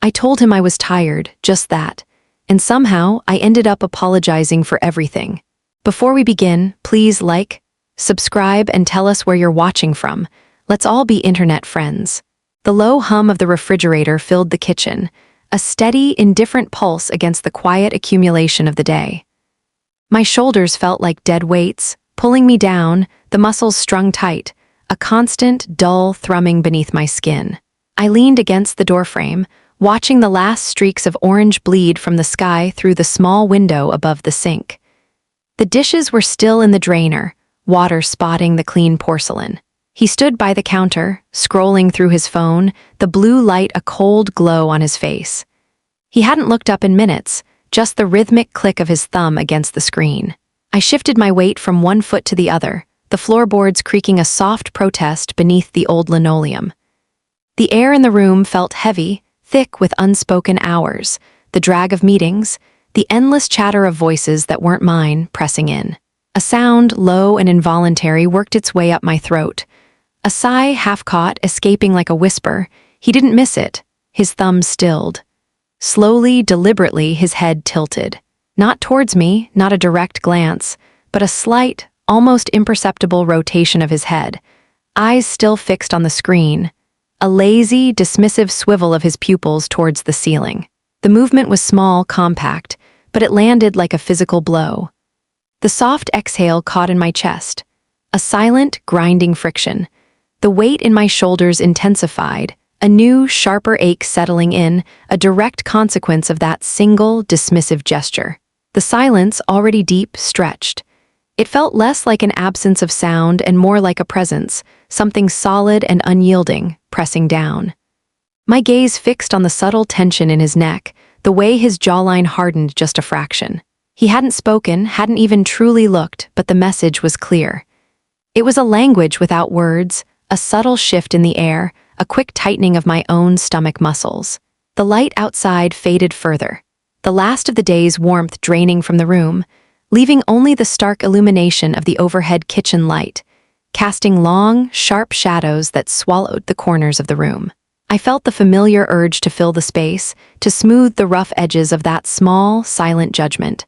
I told him I was tired, just that. And somehow, I ended up apologizing for everything. Before we begin, please like, subscribe, and tell us where you're watching from. Let's all be internet friends. The low hum of the refrigerator filled the kitchen, a steady, indifferent pulse against the quiet accumulation of the day. My shoulders felt like dead weights, pulling me down, the muscles strung tight, a constant, dull thrumming beneath my skin. I leaned against the doorframe, watching the last streaks of orange bleed from the sky through the small window above the sink. The dishes were still in the drainer, water spotting the clean porcelain. He stood by the counter, scrolling through his phone, the blue light a cold glow on his face. He hadn't looked up in minutes, just the rhythmic click of his thumb against the screen. I shifted my weight from one foot to the other, the floorboards creaking a soft protest beneath the old linoleum. The air in the room felt heavy, thick with unspoken hours, the drag of meetings, the endless chatter of voices that weren't mine pressing in. A sound, low and involuntary, worked its way up my throat. A sigh, half-caught, escaping like a whisper. He didn't miss it. His thumb stilled. Slowly, deliberately, his head tilted. Not towards me, not a direct glance, but a slight, almost imperceptible rotation of his head. Eyes still fixed on the screen. A lazy, dismissive swivel of his pupils towards the ceiling. The movement was small, compact, but it landed like a physical blow. The soft exhale caught in my chest. A silent, grinding friction. The weight in my shoulders intensified, a new, sharper ache settling in, a direct consequence of that single, dismissive gesture. The silence, already deep, stretched. It felt less like an absence of sound and more like a presence, something solid and unyielding, pressing down. My gaze fixed on the subtle tension in his neck, the way his jawline hardened just a fraction. He hadn't spoken, hadn't even truly looked, but the message was clear. It was a language without words, a subtle shift in the air, a quick tightening of my own stomach muscles. The light outside faded further, the last of the day's warmth draining from the room, leaving only the stark illumination of the overhead kitchen light, casting long, sharp shadows that swallowed the corners of the room. I felt the familiar urge to fill the space, to smooth the rough edges of that small, silent judgment.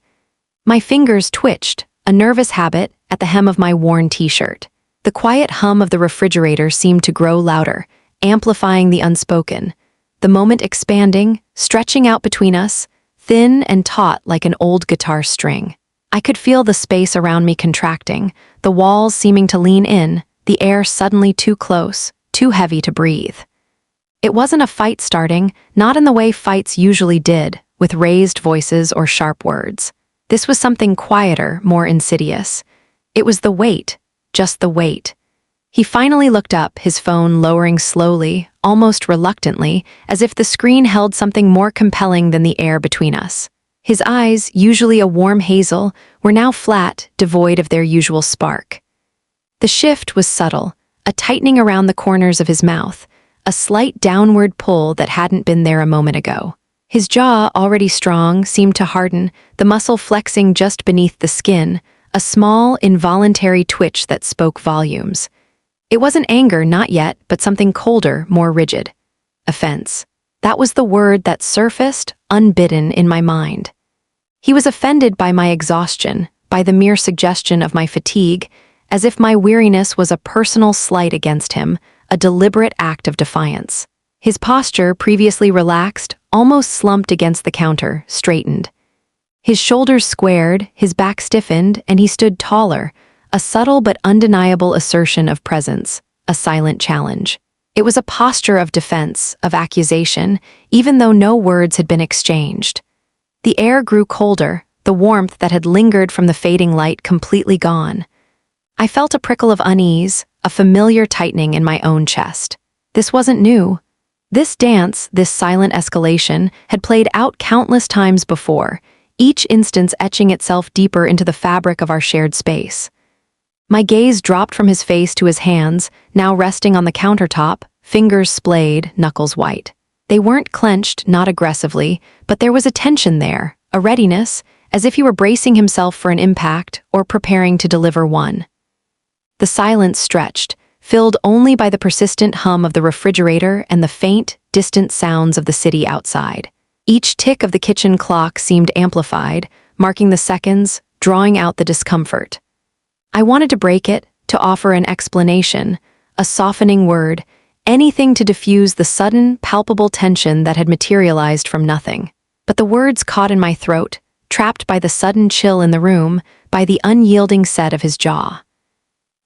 My fingers twitched, a nervous habit, at the hem of my worn t-shirt. The quiet hum of the refrigerator seemed to grow louder, amplifying the unspoken. The moment expanding, stretching out between us, thin and taut like an old guitar string. I could feel the space around me contracting, the walls seeming to lean in, the air suddenly too close, too heavy to breathe. It wasn't a fight starting, not in the way fights usually did, with raised voices or sharp words. This was something quieter, more insidious. It was the weight, just the weight. He finally looked up, his phone lowering slowly, almost reluctantly, as if the screen held something more compelling than the air between us. His eyes, usually a warm hazel, were now flat, devoid of their usual spark. The shift was subtle, a tightening around the corners of his mouth, a slight downward pull that hadn't been there a moment ago. His jaw, already strong, seemed to harden, the muscle flexing just beneath the skin, a small, involuntary twitch that spoke volumes. It wasn't anger, not yet, but something colder, more rigid. Offense. That was the word that surfaced, unbidden, in my mind. He was offended by my exhaustion, by the mere suggestion of my fatigue, as if my weariness was a personal slight against him, a deliberate act of defiance. His posture, previously relaxed, almost slumped against the counter, straightened. His shoulders squared, his back stiffened, and he stood taller, a subtle but undeniable assertion of presence, a silent challenge. It was a posture of defense, of accusation, even though no words had been exchanged. The air grew colder, the warmth that had lingered from the fading light completely gone. I felt a prickle of unease, a familiar tightening in my own chest. This wasn't new. This dance, this silent escalation, had played out countless times before, each instance etching itself deeper into the fabric of our shared space. My gaze dropped from his face to his hands, now resting on the countertop, fingers splayed, knuckles white. They weren't clenched, not aggressively, but there was a tension there, a readiness, as if he were bracing himself for an impact or preparing to deliver one. The silence stretched, filled only by the persistent hum of the refrigerator and the faint, distant sounds of the city outside. Each tick of the kitchen clock seemed amplified, marking the seconds, drawing out the discomfort. I wanted to break it, to offer an explanation, a softening word, anything to diffuse the sudden, palpable tension that had materialized from nothing. But the words caught in my throat, trapped by the sudden chill in the room, by the unyielding set of his jaw.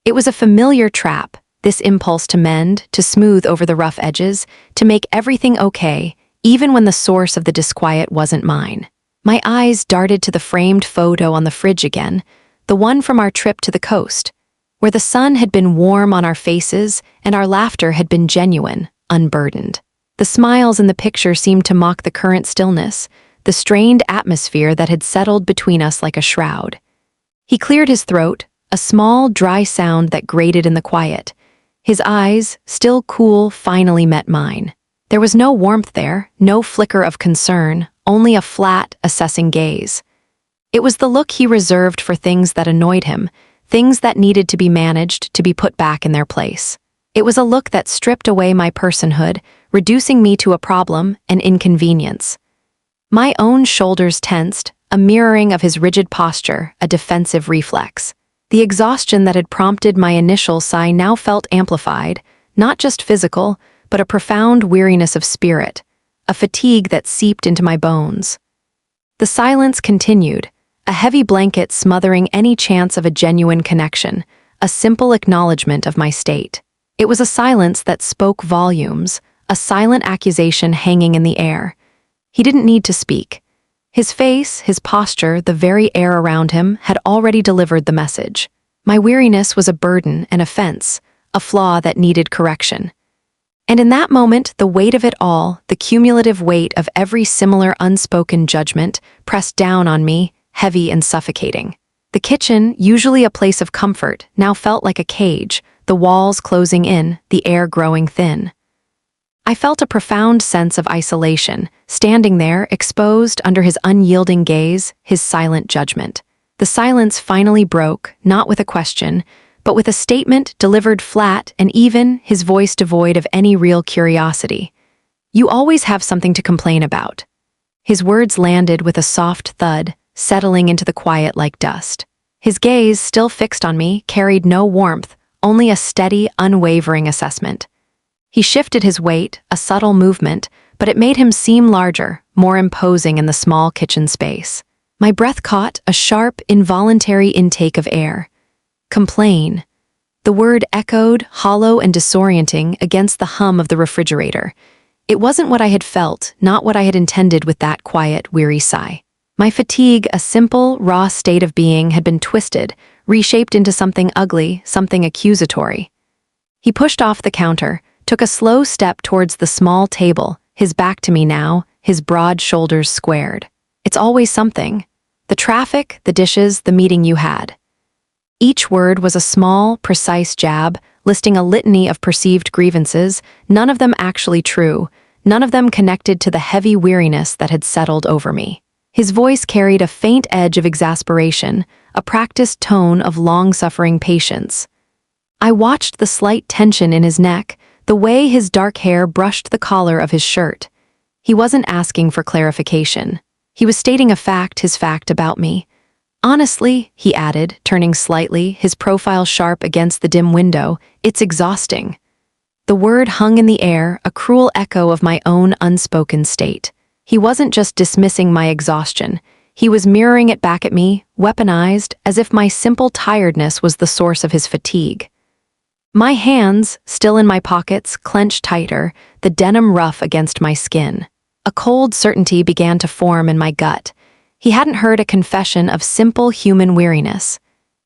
It was a familiar trap, this impulse to mend, to smooth over the rough edges, to make everything okay, even when the source of the disquiet wasn't mine. My eyes darted to the framed photo on the fridge again, the one from our trip to the coast, where the sun had been warm on our faces and our laughter had been genuine, unburdened. The smiles in the picture seemed to mock the current stillness, the strained atmosphere that had settled between us like a shroud. He cleared his throat, a small, dry sound that grated in the quiet. His eyes, still cool, finally met mine. There was no warmth there, no flicker of concern, only a flat, assessing gaze. It was the look he reserved for things that annoyed him, things that needed to be managed, to be put back in their place. It was a look that stripped away my personhood, reducing me to a problem, an inconvenience. My own shoulders tensed, a mirroring of his rigid posture, a defensive reflex. The exhaustion that had prompted my initial sigh now felt amplified, not just physical, but a profound weariness of spirit, a fatigue that seeped into my bones. The silence continued, a heavy blanket smothering any chance of a genuine connection, a simple acknowledgement of my state. It was a silence that spoke volumes, a silent accusation hanging in the air. He didn't need to speak. His face, his posture, the very air around him had already delivered the message. My weariness was a burden, an offense, a flaw that needed correction. And in that moment, the weight of it all, the cumulative weight of every similar unspoken judgment, pressed down on me, heavy and suffocating. The kitchen, usually a place of comfort, now felt like a cage, the walls closing in, the air growing thin. I felt a profound sense of isolation, standing there, exposed under his unyielding gaze, his silent judgment. The silence finally broke, not with a question, but with a statement delivered flat and even, his voice devoid of any real curiosity. "You always have something to complain about." His words landed with a soft thud, settling into the quiet like dust. His gaze, still fixed on me, carried no warmth, only a steady, unwavering assessment. He shifted his weight, a subtle movement, but it made him seem larger, more imposing in the small kitchen space. My breath caught a sharp, involuntary intake of air. Complain. The word echoed, hollow and disorienting, against the hum of the refrigerator. It wasn't what I had felt, not what I had intended with that quiet, weary sigh. My fatigue, a simple, raw state of being, had been twisted, reshaped into something ugly, something accusatory. He pushed off the counter, took a slow step towards the small table, his back to me now, his broad shoulders squared. "It's always something. The traffic, the dishes, the meeting you had." Each word was a small, precise jab, listing a litany of perceived grievances, none of them actually true, none of them connected to the heavy weariness that had settled over me. His voice carried a faint edge of exasperation, a practiced tone of long-suffering patience. I watched the slight tension in his neck, the way his dark hair brushed the collar of his shirt. He wasn't asking for clarification. He was stating a fact, his fact about me. "Honestly," he added, turning slightly, his profile sharp against the dim window, "it's exhausting." The word hung in the air, a cruel echo of my own unspoken state. He wasn't just dismissing my exhaustion. He was mirroring it back at me, weaponized, as if my simple tiredness was the source of his fatigue. My hands, still in my pockets, clenched tighter, the denim rough against my skin. A cold certainty began to form in my gut. He hadn't heard a confession of simple human weariness.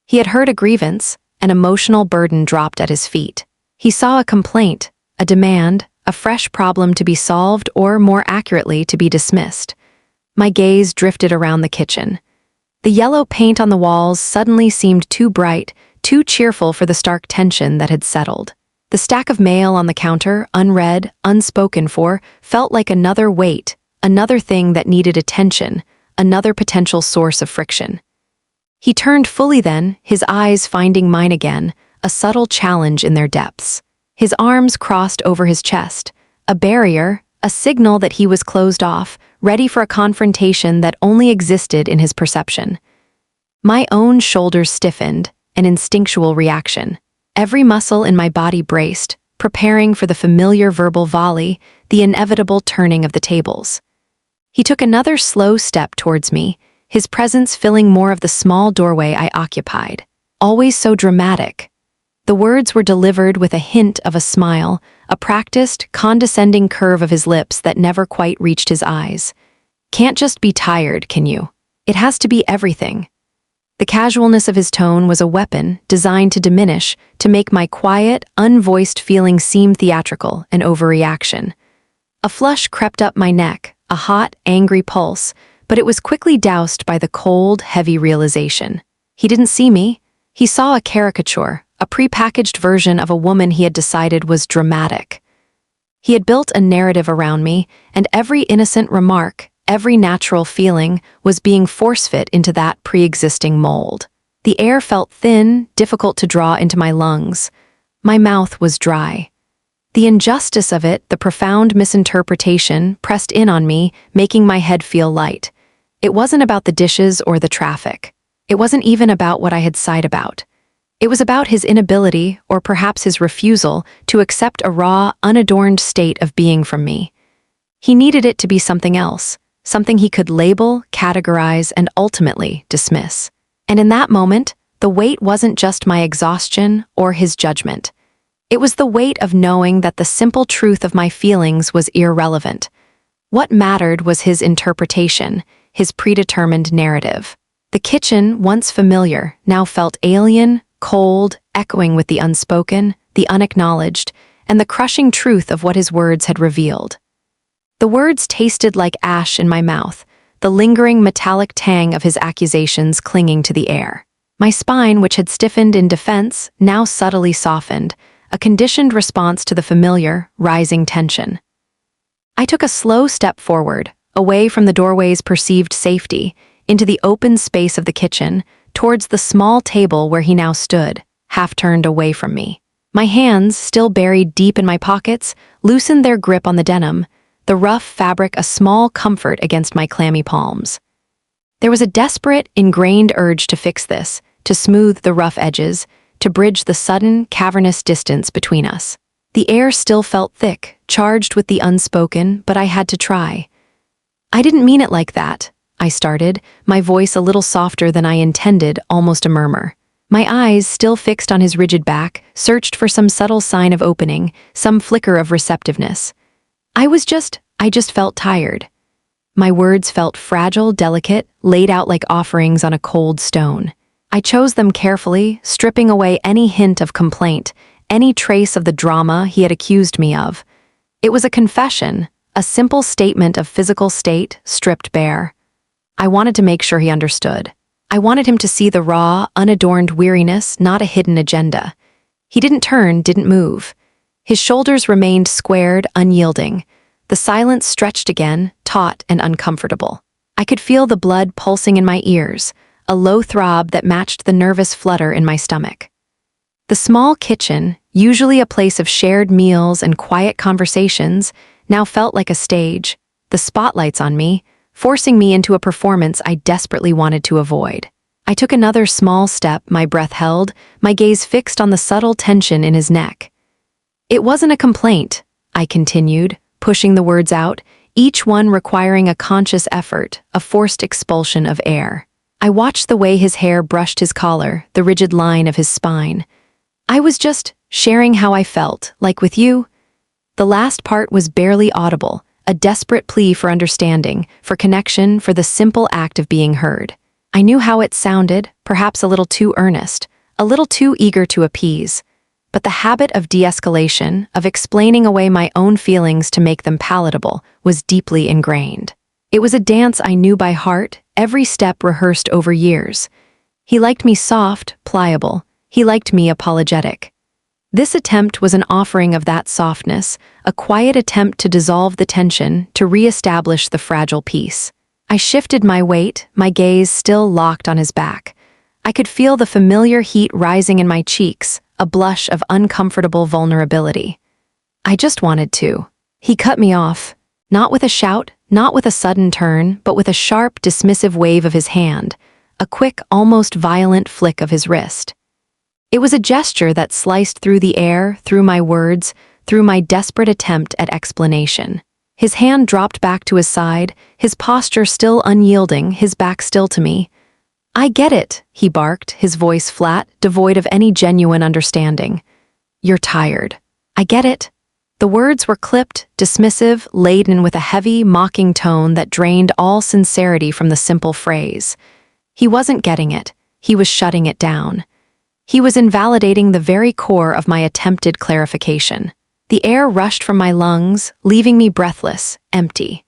He had heard a grievance, an emotional burden dropped at his feet. He saw a complaint, a demand, a fresh problem to be solved or, more accurately, to be dismissed. My gaze drifted around the kitchen. The yellow paint on the walls suddenly seemed too bright, too cheerful for the stark tension that had settled. The stack of mail on the counter, unread, unspoken for, felt like another weight, another thing that needed attention, another potential source of friction. He turned fully then, his eyes finding mine again, a subtle challenge in their depths. His arms crossed over his chest, a barrier, a signal that he was closed off, ready for a confrontation that only existed in his perception. My own shoulders stiffened, an instinctual reaction. Every muscle in my body braced, preparing for the familiar verbal volley, the inevitable turning of the tables. He took another slow step towards me, his presence filling more of the small doorway I occupied. Always so dramatic. The words were delivered with a hint of a smile, a practiced, condescending curve of his lips that never quite reached his eyes. "Can't just be tired, can you? It has to be everything." The casualness of his tone was a weapon designed to diminish, to make my quiet, unvoiced feeling seem theatrical, an overreaction. A flush crept up my neck, a hot, angry pulse, but it was quickly doused by the cold, heavy realization. He didn't see me. He saw a caricature, a prepackaged version of a woman he had decided was dramatic. He had built a narrative around me, and every innocent remark, every natural feeling, was being force-fit into that pre-existing mold. The air felt thin, difficult to draw into my lungs. My mouth was dry. The injustice of it, the profound misinterpretation, pressed in on me, making my head feel light. It wasn't about the dishes or the traffic. It wasn't even about what I had sighed about. It was about his inability, or perhaps his refusal, to accept a raw, unadorned state of being from me. He needed it to be something else, something he could label, categorize, and ultimately dismiss. And in that moment, the weight wasn't just my exhaustion or his judgment. It was the weight of knowing that the simple truth of my feelings was irrelevant. What mattered was his interpretation, his predetermined narrative. The kitchen, once familiar, now felt alien, cold, echoing with the unspoken, the unacknowledged, and the crushing truth of what his words had revealed. The words tasted like ash in my mouth, the lingering metallic tang of his accusations clinging to the air. My spine, which had stiffened in defense, now subtly softened, a conditioned response to the familiar, rising tension. I took a slow step forward, away from the doorway's perceived safety, into the open space of the kitchen, towards the small table where he now stood, half turned away from me. My hands, still buried deep in my pockets, loosened their grip on the denim, the rough fabric a small comfort against my clammy palms. There was a desperate, ingrained urge to fix this, to smooth the rough edges, to bridge the sudden, cavernous distance between us. The air still felt thick, charged with the unspoken, but I had to try. "I didn't mean it like that," I started, my voice a little softer than I intended, almost a murmur. My eyes, still fixed on his rigid back, searched for some subtle sign of opening, some flicker of receptiveness. I just felt tired. My words felt fragile, delicate, laid out like offerings on a cold stone. I chose them carefully, stripping away any hint of complaint, any trace of the drama he had accused me of. It was a confession, a simple statement of physical state, stripped bare. I wanted to make sure he understood. I wanted him to see the raw, unadorned weariness, not a hidden agenda. He didn't turn, didn't move. His shoulders remained squared, unyielding. The silence stretched again, taut and uncomfortable. I could feel the blood pulsing in my ears, a low throb that matched the nervous flutter in my stomach. The small kitchen, usually a place of shared meals and quiet conversations, now felt like a stage, the spotlights on me, forcing me into a performance I desperately wanted to avoid. I took another small step, my breath held, my gaze fixed on the subtle tension in his neck. "It wasn't a complaint," I continued, pushing the words out, each one requiring a conscious effort, a forced expulsion of air. I watched the way his hair brushed his collar, the rigid line of his spine. "I was just sharing how I felt, like with you." The last part was barely audible, a desperate plea for understanding, for connection, for the simple act of being heard. I knew how it sounded, perhaps a little too earnest, a little too eager to appease. But the habit of de-escalation, of explaining away my own feelings to make them palatable, was deeply ingrained. It was a dance I knew by heart, every step rehearsed over years. He liked me soft, pliable. He liked me apologetic. This attempt was an offering of that softness, a quiet attempt to dissolve the tension, to re-establish the fragile peace. I shifted my weight, my gaze still locked on his back. I could feel the familiar heat rising in my cheeks, a blush of uncomfortable vulnerability. I just wanted to. He cut me off, not with a shout, not with a sudden turn, but with a sharp, dismissive wave of his hand, a quick, almost violent flick of his wrist. It was a gesture that sliced through the air, through my words, through my desperate attempt at explanation. His hand dropped back to his side, his posture still unyielding, his back still to me. "I get it," he barked, his voice flat, devoid of any genuine understanding. "You're tired. I get it." The words were clipped, dismissive, laden with a heavy, mocking tone that drained all sincerity from the simple phrase. He wasn't getting it. He was shutting it down. He was invalidating the very core of my attempted clarification. The air rushed from my lungs, leaving me breathless, empty.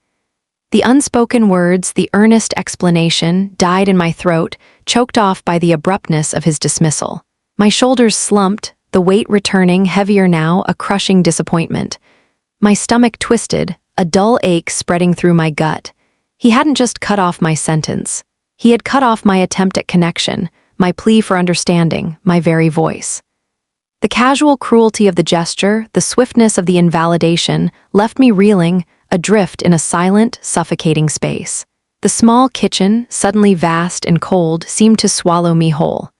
The unspoken words, the earnest explanation, died in my throat, choked off by the abruptness of his dismissal. My shoulders slumped, the weight returning, heavier now, a crushing disappointment. My stomach twisted, a dull ache spreading through my gut. He hadn't just cut off my sentence. He had cut off my attempt at connection, my plea for understanding, my very voice. The casual cruelty of the gesture, the swiftness of the invalidation, left me reeling, adrift in a silent, suffocating space. The small kitchen, suddenly vast and cold, seemed to swallow me whole.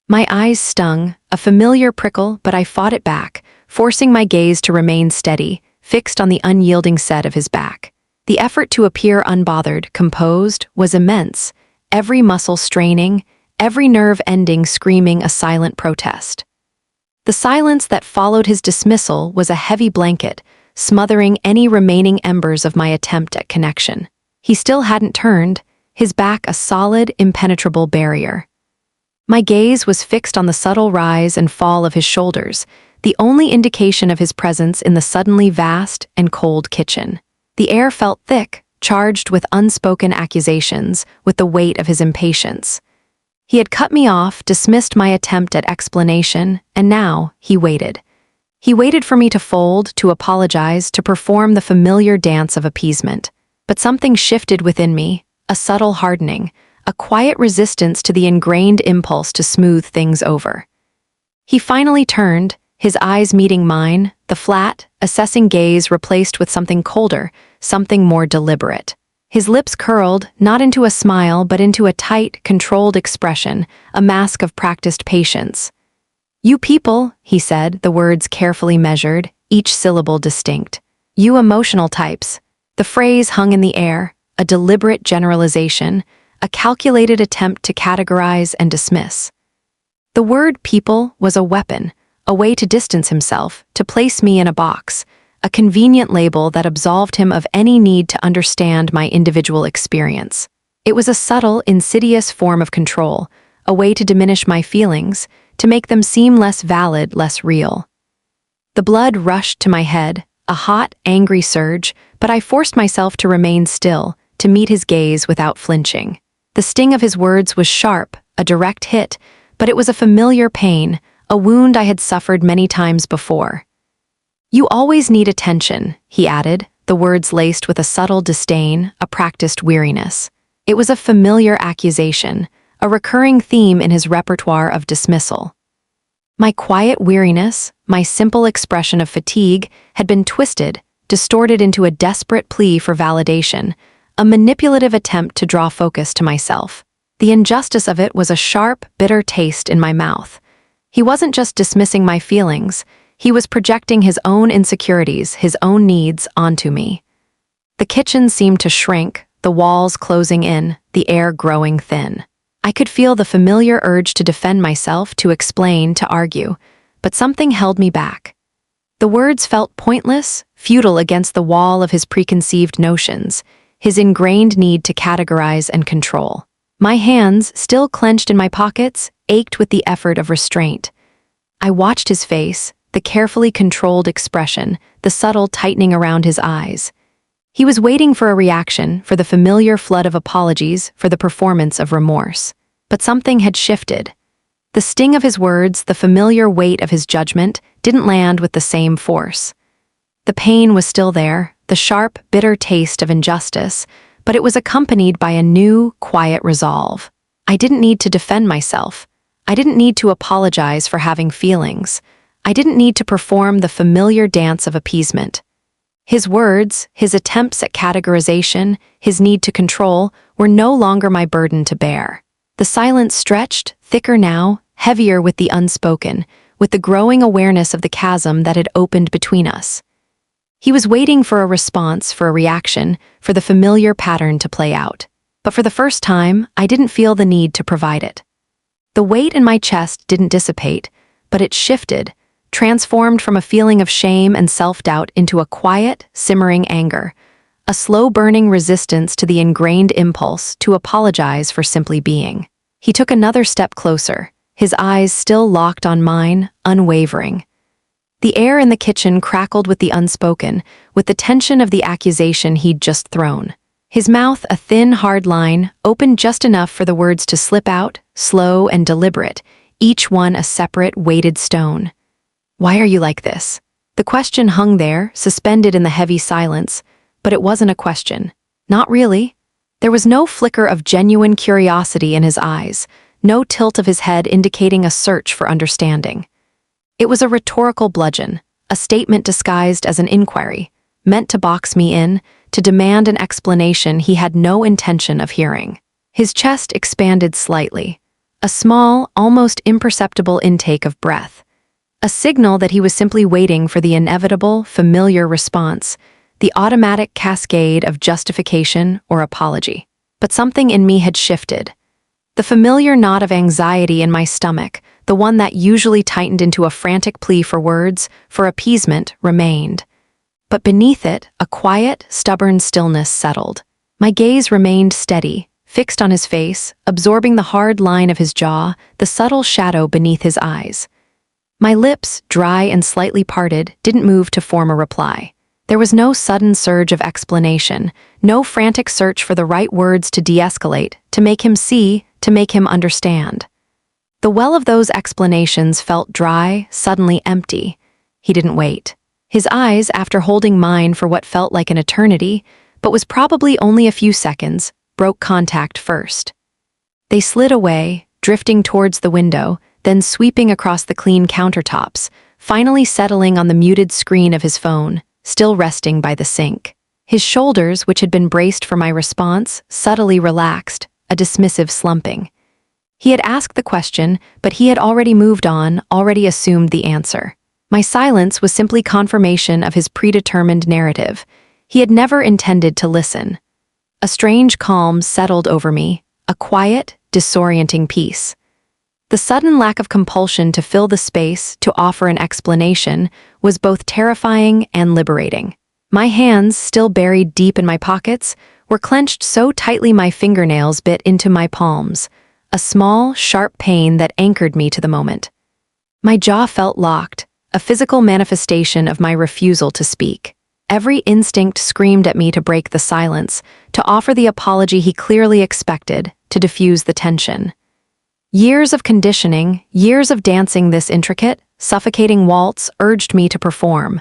My eyes stung, a familiar prickle, but I fought it back, forcing my gaze to remain steady, fixed on the unyielding set of his back. The effort to appear unbothered, composed, was immense, every muscle straining, every nerve ending screaming a silent protest. The silence that followed his dismissal was a heavy blanket, smothering any remaining embers of my attempt at connection. He still hadn't turned, his back a solid, impenetrable barrier. My gaze was fixed on the subtle rise and fall of his shoulders, the only indication of his presence in the suddenly vast and cold kitchen. The air felt thick, charged with unspoken accusations, with the weight of his impatience. He had cut me off, dismissed my attempt at explanation, and now he waited. He waited for me to fold, to apologize, to perform the familiar dance of appeasement. But something shifted within me, a subtle hardening, a quiet resistance to the ingrained impulse to smooth things over. He finally turned, his eyes meeting mine, the flat, assessing gaze replaced with something colder, something more deliberate. His lips curled, not into a smile, but into a tight, controlled expression, a mask of practiced patience. "You people," he said, the words carefully measured, each syllable distinct. "You emotional types." The phrase hung in the air, a deliberate generalization, a calculated attempt to categorize and dismiss. The word people was a weapon, a way to distance himself, to place me in a box, a convenient label that absolved him of any need to understand my individual experience. It was a subtle, insidious form of control, a way to diminish my feelings, to make them seem less valid, less real. The blood rushed to my head, a hot, angry surge, but I forced myself to remain still, to meet his gaze without flinching. The sting of his words was sharp, a direct hit, but it was a familiar pain, a wound I had suffered many times before. "You always need attention," he added, the words laced with a subtle disdain, a practiced weariness. It was a familiar accusation, a recurring theme in his repertoire of dismissal. My quiet weariness, my simple expression of fatigue, had been twisted, distorted into a desperate plea for validation, a manipulative attempt to draw focus to myself. The injustice of it was a sharp, bitter taste in my mouth. He wasn't just dismissing my feelings, he was projecting his own insecurities, his own needs onto me. The kitchen seemed to shrink, the walls closing in, the air growing thin. I could feel the familiar urge to defend myself, to explain, to argue, but something held me back. The words felt pointless, futile against the wall of his preconceived notions, his ingrained need to categorize and control. My hands, still clenched in my pockets, ached with the effort of restraint. I watched his face, the carefully controlled expression, the subtle tightening around his eyes. He was waiting for a reaction, for the familiar flood of apologies, for the performance of remorse. But something had shifted. The sting of his words, the familiar weight of his judgment, didn't land with the same force. The pain was still there, the sharp, bitter taste of injustice, but it was accompanied by a new, quiet resolve. I didn't need to defend myself. I didn't need to apologize for having feelings. I didn't need to perform the familiar dance of appeasement. His words, his attempts at categorization, his need to control, were no longer my burden to bear. The silence stretched, thicker now, heavier with the unspoken, with the growing awareness of the chasm that had opened between us. He was waiting for a response, for a reaction, for the familiar pattern to play out. But for the first time, I didn't feel the need to provide it. The weight in my chest didn't dissipate, but it shifted, transformed from a feeling of shame and self-doubt into a quiet, simmering anger, a slow-burning resistance to the ingrained impulse to apologize for simply being. He took another step closer, his eyes still locked on mine, unwavering. The air in the kitchen crackled with the unspoken, with the tension of the accusation he'd just thrown. His mouth, a thin, hard line, opened just enough for the words to slip out, slow and deliberate, each one a separate, weighted stone. "Why are you like this?" The question hung there, suspended in the heavy silence, but it wasn't a question. Not really. There was no flicker of genuine curiosity in his eyes, no tilt of his head indicating a search for understanding. It was a rhetorical bludgeon, a statement disguised as an inquiry, meant to box me in, to demand an explanation he had no intention of hearing. His chest expanded slightly, a small, almost imperceptible intake of breath, a signal that he was simply waiting for the inevitable, familiar response, the automatic cascade of justification or apology. But something in me had shifted. The familiar knot of anxiety in my stomach, the one that usually tightened into a frantic plea for words, for appeasement, remained. But beneath it, a quiet, stubborn stillness settled. My gaze remained steady, fixed on his face, absorbing the hard line of his jaw, the subtle shadow beneath his eyes. My lips, dry and slightly parted, didn't move to form a reply. There was no sudden surge of explanation, no frantic search for the right words to de-escalate, to make him see, to make him understand. The well of those explanations felt dry, suddenly empty. He didn't wait. His eyes, after holding mine for what felt like an eternity, but was probably only a few seconds, broke contact first. They slid away, drifting towards the window, then sweeping across the clean countertops, finally settling on the muted screen of his phone, still resting by the sink. His shoulders, which had been braced for my response, subtly relaxed, a dismissive slumping. He had asked the question, but he had already moved on, already assumed the answer. My silence was simply confirmation of his predetermined narrative. He had never intended to listen. A strange calm settled over me, a quiet, disorienting peace. The sudden lack of compulsion to fill the space, to offer an explanation, was both terrifying and liberating. My hands, still buried deep in my pockets, were clenched so tightly my fingernails bit into my palms, a small, sharp pain that anchored me to the moment. My jaw felt locked, a physical manifestation of my refusal to speak. Every instinct screamed at me to break the silence, to offer the apology he clearly expected, to diffuse the tension. Years of conditioning, years of dancing this intricate, suffocating waltz urged me to perform,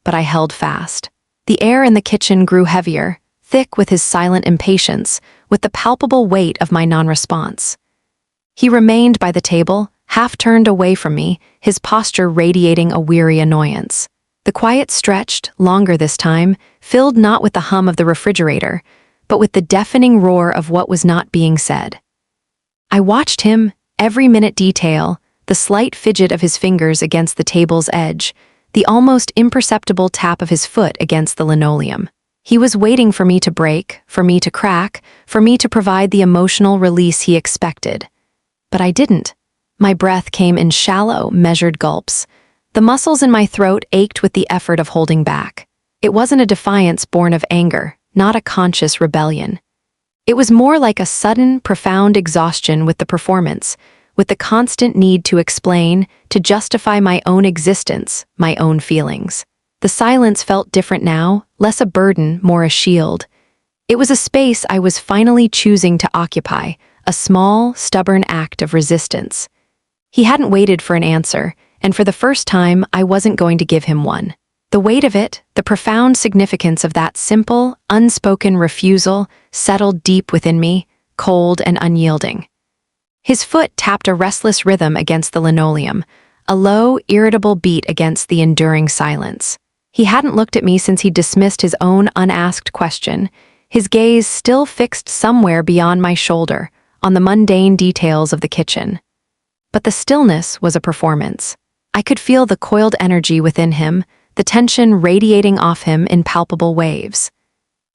but I held fast. The air in the kitchen grew heavier, thick with his silent impatience, with the palpable weight of my non-response. He remained by the table, half turned away from me, his posture radiating a weary annoyance. The quiet stretched, longer this time, filled not with the hum of the refrigerator, but with the deafening roar of what was not being said. I watched him, every minute detail, the slight fidget of his fingers against the table's edge, the almost imperceptible tap of his foot against the linoleum. He was waiting for me to break, for me to crack, for me to provide the emotional release he expected. But I didn't. My breath came in shallow, measured gulps. The muscles in my throat ached with the effort of holding back. It wasn't a defiance born of anger, not a conscious rebellion. It was more like a sudden, profound exhaustion with the performance, with the constant need to explain, to justify my own existence, my own feelings. The silence felt different now, less a burden, more a shield. It was a space I was finally choosing to occupy, a small, stubborn act of resistance. He hadn't waited for an answer, and for the first time, I wasn't going to give him one. The weight of it, the profound significance of that simple, unspoken refusal, settled deep within me, cold and unyielding. His foot tapped a restless rhythm against the linoleum, a low, irritable beat against the enduring silence. He hadn't looked at me since he dismissed his own unasked question, his gaze still fixed somewhere beyond my shoulder, on the mundane details of the kitchen. But the stillness was a performance. I could feel the coiled energy within him, the tension radiating off him in palpable waves.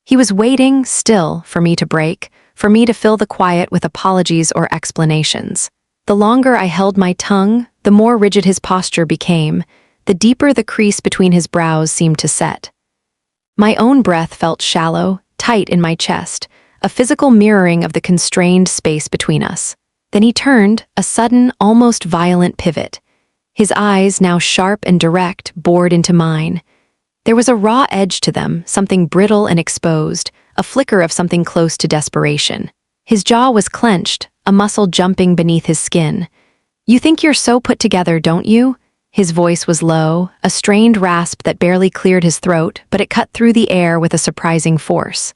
He was waiting, still, for me to break, for me to fill the quiet with apologies or explanations. The longer I held my tongue, the more rigid his posture became, the deeper the crease between his brows seemed to set. My own breath felt shallow, tight in my chest, a physical mirroring of the constrained space between us. Then he turned, a sudden, almost violent pivot. His eyes, now sharp and direct, bored into mine. There was a raw edge to them, something brittle and exposed, a flicker of something close to desperation. His jaw was clenched, a muscle jumping beneath his skin. "You think you're so put together, don't you?" His voice was low, a strained rasp that barely cleared his throat, but it cut through the air with a surprising force.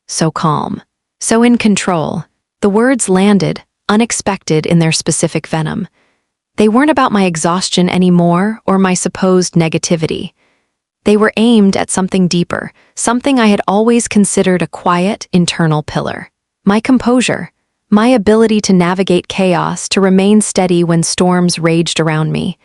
So calm, so in control. The words landed, unexpected in their specific venom. They weren't about my exhaustion anymore or my supposed negativity. They were aimed at something deeper, something I had always considered a quiet, internal pillar. My composure, my ability to navigate chaos, to remain steady when storms raged around me.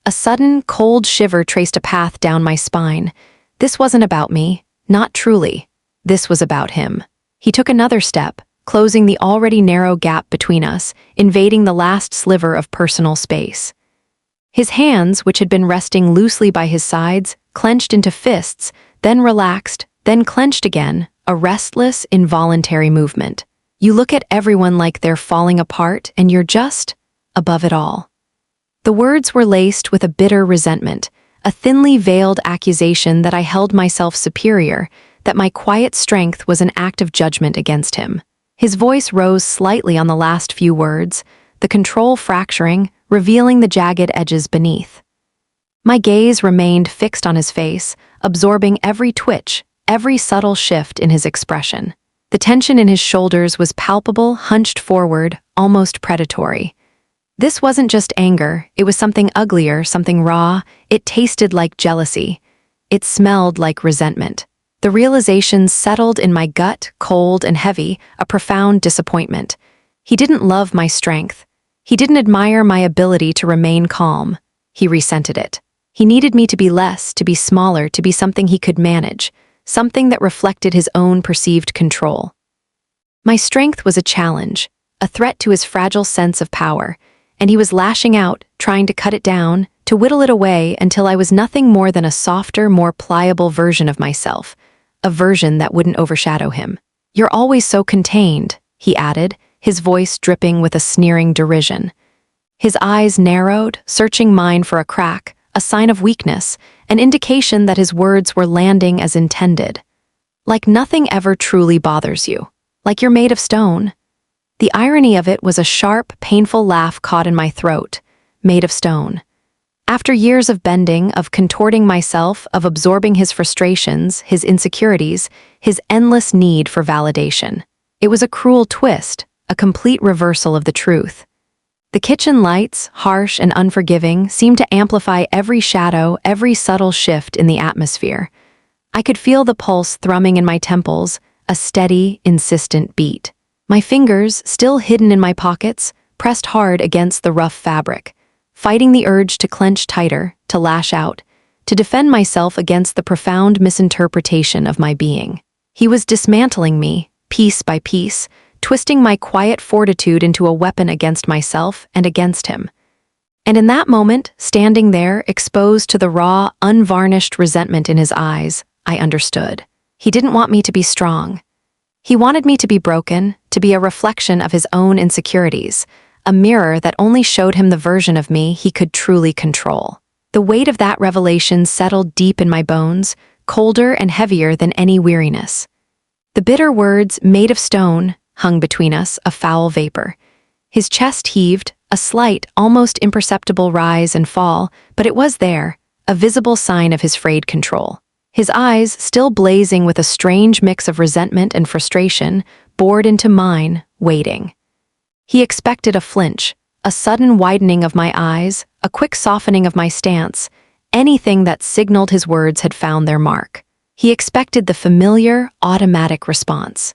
A sudden, cold shiver traced a path down my spine. This wasn't about me, not truly. This was about him. He took another step, closing the already narrow gap between us, invading the last sliver of personal space. His hands, which had been resting loosely by his sides, clenched into fists, then relaxed, then clenched again, a restless, involuntary movement. You look at everyone like they're falling apart, and you're just above it all. The words were laced with a bitter resentment, a thinly veiled accusation that I held myself superior, that my quiet strength was an act of judgment against him. His voice rose slightly on the last few words, the control fracturing, revealing the jagged edges beneath. My gaze remained fixed on his face, absorbing every twitch, every subtle shift in his expression. The tension in his shoulders was palpable, hunched forward, almost predatory. This wasn't just anger, it was something uglier, something raw. It tasted like jealousy. It smelled like resentment. The realization settled in my gut, cold and heavy, a profound disappointment. He didn't love my strength. He didn't admire my ability to remain calm. He resented it. He needed me to be less, to be smaller, to be something he could manage, something that reflected his own perceived control. My strength was a challenge, a threat to his fragile sense of power, and he was lashing out, trying to cut it down, to whittle it away until I was nothing more than a softer, more pliable version of myself, a version that wouldn't overshadow him. "You're always so contained," he added, his voice dripping with a sneering derision. His eyes narrowed, searching mine for a crack, a sign of weakness, an indication that his words were landing as intended. "Like nothing ever truly bothers you. Like you're made of stone." The irony of it was a sharp, painful laugh caught in my throat. Made of stone. After years of bending, of contorting myself, of absorbing his frustrations, his insecurities, his endless need for validation. It was a cruel twist, a complete reversal of the truth. The kitchen lights, harsh and unforgiving, seemed to amplify every shadow, every subtle shift in the atmosphere. I could feel the pulse thrumming in my temples, a steady, insistent beat. My fingers, still hidden in my pockets, pressed hard against the rough fabric, fighting the urge to clench tighter, to lash out, to defend myself against the profound misinterpretation of my being. He was dismantling me, piece by piece, twisting my quiet fortitude into a weapon against myself and against him. And in that moment, standing there, exposed to the raw, unvarnished resentment in his eyes, I understood. He didn't want me to be strong. He wanted me to be broken, to be a reflection of his own insecurities, a mirror that only showed him the version of me he could truly control. The weight of that revelation settled deep in my bones, colder and heavier than any weariness. The bitter words, "made of stone," hung between us, a foul vapor. His chest heaved, a slight, almost imperceptible rise and fall, but it was there, a visible sign of his frayed control. His eyes, still blazing with a strange mix of resentment and frustration, bored into mine, waiting. He expected a flinch, a sudden widening of my eyes, a quick softening of my stance, anything that signaled his words had found their mark. He expected the familiar, automatic response.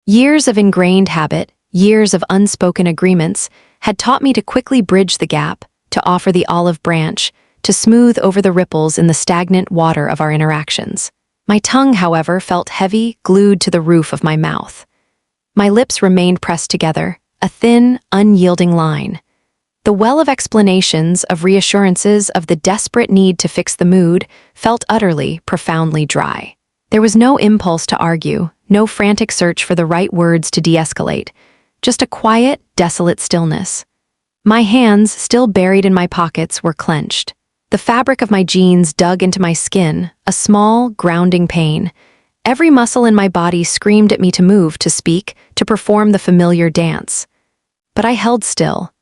Years of ingrained habit, years of unspoken agreements, had taught me to quickly bridge the gap, to offer the olive branch, to smooth over the ripples in the stagnant water of our interactions. My tongue, however, felt heavy, glued to the roof of my mouth. My lips remained pressed together, a thin, unyielding line. The well of explanations, of reassurances, of the desperate need to fix the mood felt utterly, profoundly dry. There was no impulse to argue, no frantic search for the right words to de-escalate, just a quiet, desolate stillness. My hands, still buried in my pockets, were clenched. The fabric of my jeans dug into my skin, a small, grounding pain. Every muscle in my body screamed at me to move, to speak, to perform the familiar dance. But I held still.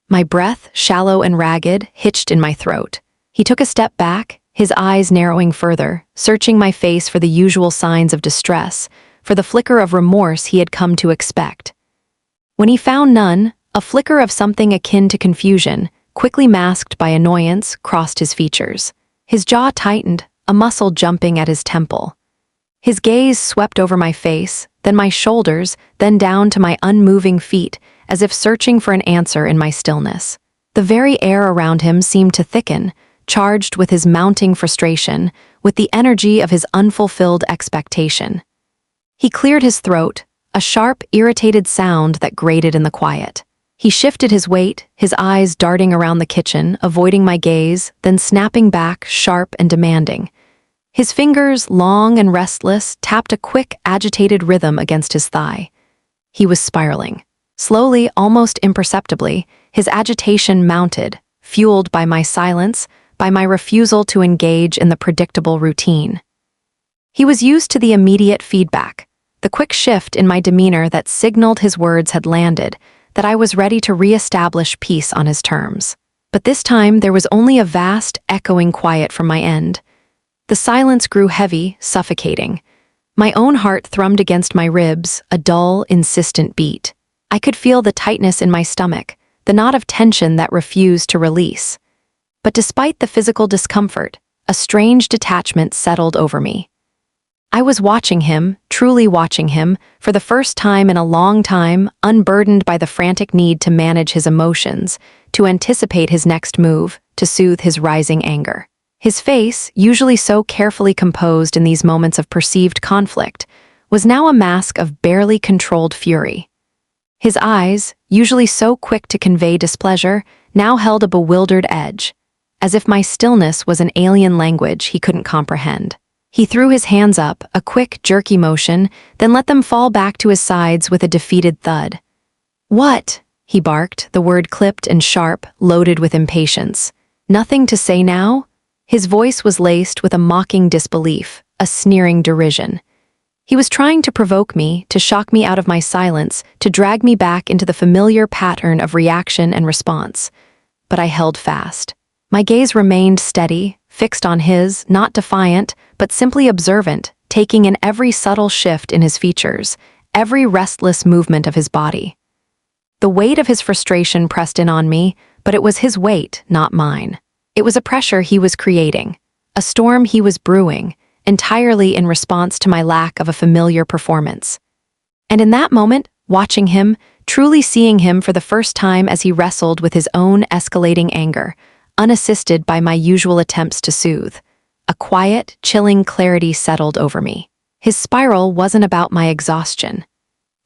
My breath, shallow and ragged, hitched in my throat. He took a step back, his eyes narrowing further, searching my face for the usual signs of distress, for the flicker of remorse he had come to expect. When he found none, a flicker of something akin to confusion, quickly masked by annoyance, crossed his features. His jaw tightened, a muscle jumping at his temple. His gaze swept over my face, then my shoulders, then down to my unmoving feet, as if searching for an answer in my stillness. The very air around him seemed to thicken, charged with his mounting frustration, with the energy of his unfulfilled expectation. He cleared his throat, a sharp, irritated sound that grated in the quiet. He shifted his weight, his eyes darting around the kitchen, avoiding my gaze, then snapping back, sharp and demanding. His fingers, long and restless, tapped a quick, agitated rhythm against his thigh. He was spiraling. Slowly, almost imperceptibly, his agitation mounted, fueled by my silence, by my refusal to engage in the predictable routine. He was used to the immediate feedback, the quick shift in my demeanor that signaled his words had landed, that I was ready to re-establish peace on his terms. But this time there was only a vast, echoing quiet from my end. The silence grew heavy, suffocating. My own heart thrummed against my ribs, a dull, insistent beat. I could feel the tightness in my stomach, the knot of tension that refused to release. But despite the physical discomfort, a strange detachment settled over me. I was watching him, truly watching him, for the first time in a long time, unburdened by the frantic need to manage his emotions, to anticipate his next move, to soothe his rising anger. His face, usually so carefully composed in these moments of perceived conflict, was now a mask of barely controlled fury. His eyes, usually so quick to convey displeasure, now held a bewildered edge, as if my stillness was an alien language he couldn't comprehend. He threw his hands up, a quick, jerky motion, then let them fall back to his sides with a defeated thud. "What?" he barked, the word clipped and sharp, loaded with impatience. "Nothing to say now?" His voice was laced with a mocking disbelief, a sneering derision. He was trying to provoke me, to shock me out of my silence, to drag me back into the familiar pattern of reaction and response. But I held fast. My gaze remained steady, fixed on his, not defiant, but simply observant, taking in every subtle shift in his features, every restless movement of his body. The weight of his frustration pressed in on me, but it was his weight, not mine. It was a pressure he was creating, a storm he was brewing, entirely in response to my lack of a familiar performance. And in that moment, watching him, truly seeing him for the first time as he wrestled with his own escalating anger, unassisted by my usual attempts to soothe, a quiet, chilling clarity settled over me. His spiral wasn't about my exhaustion.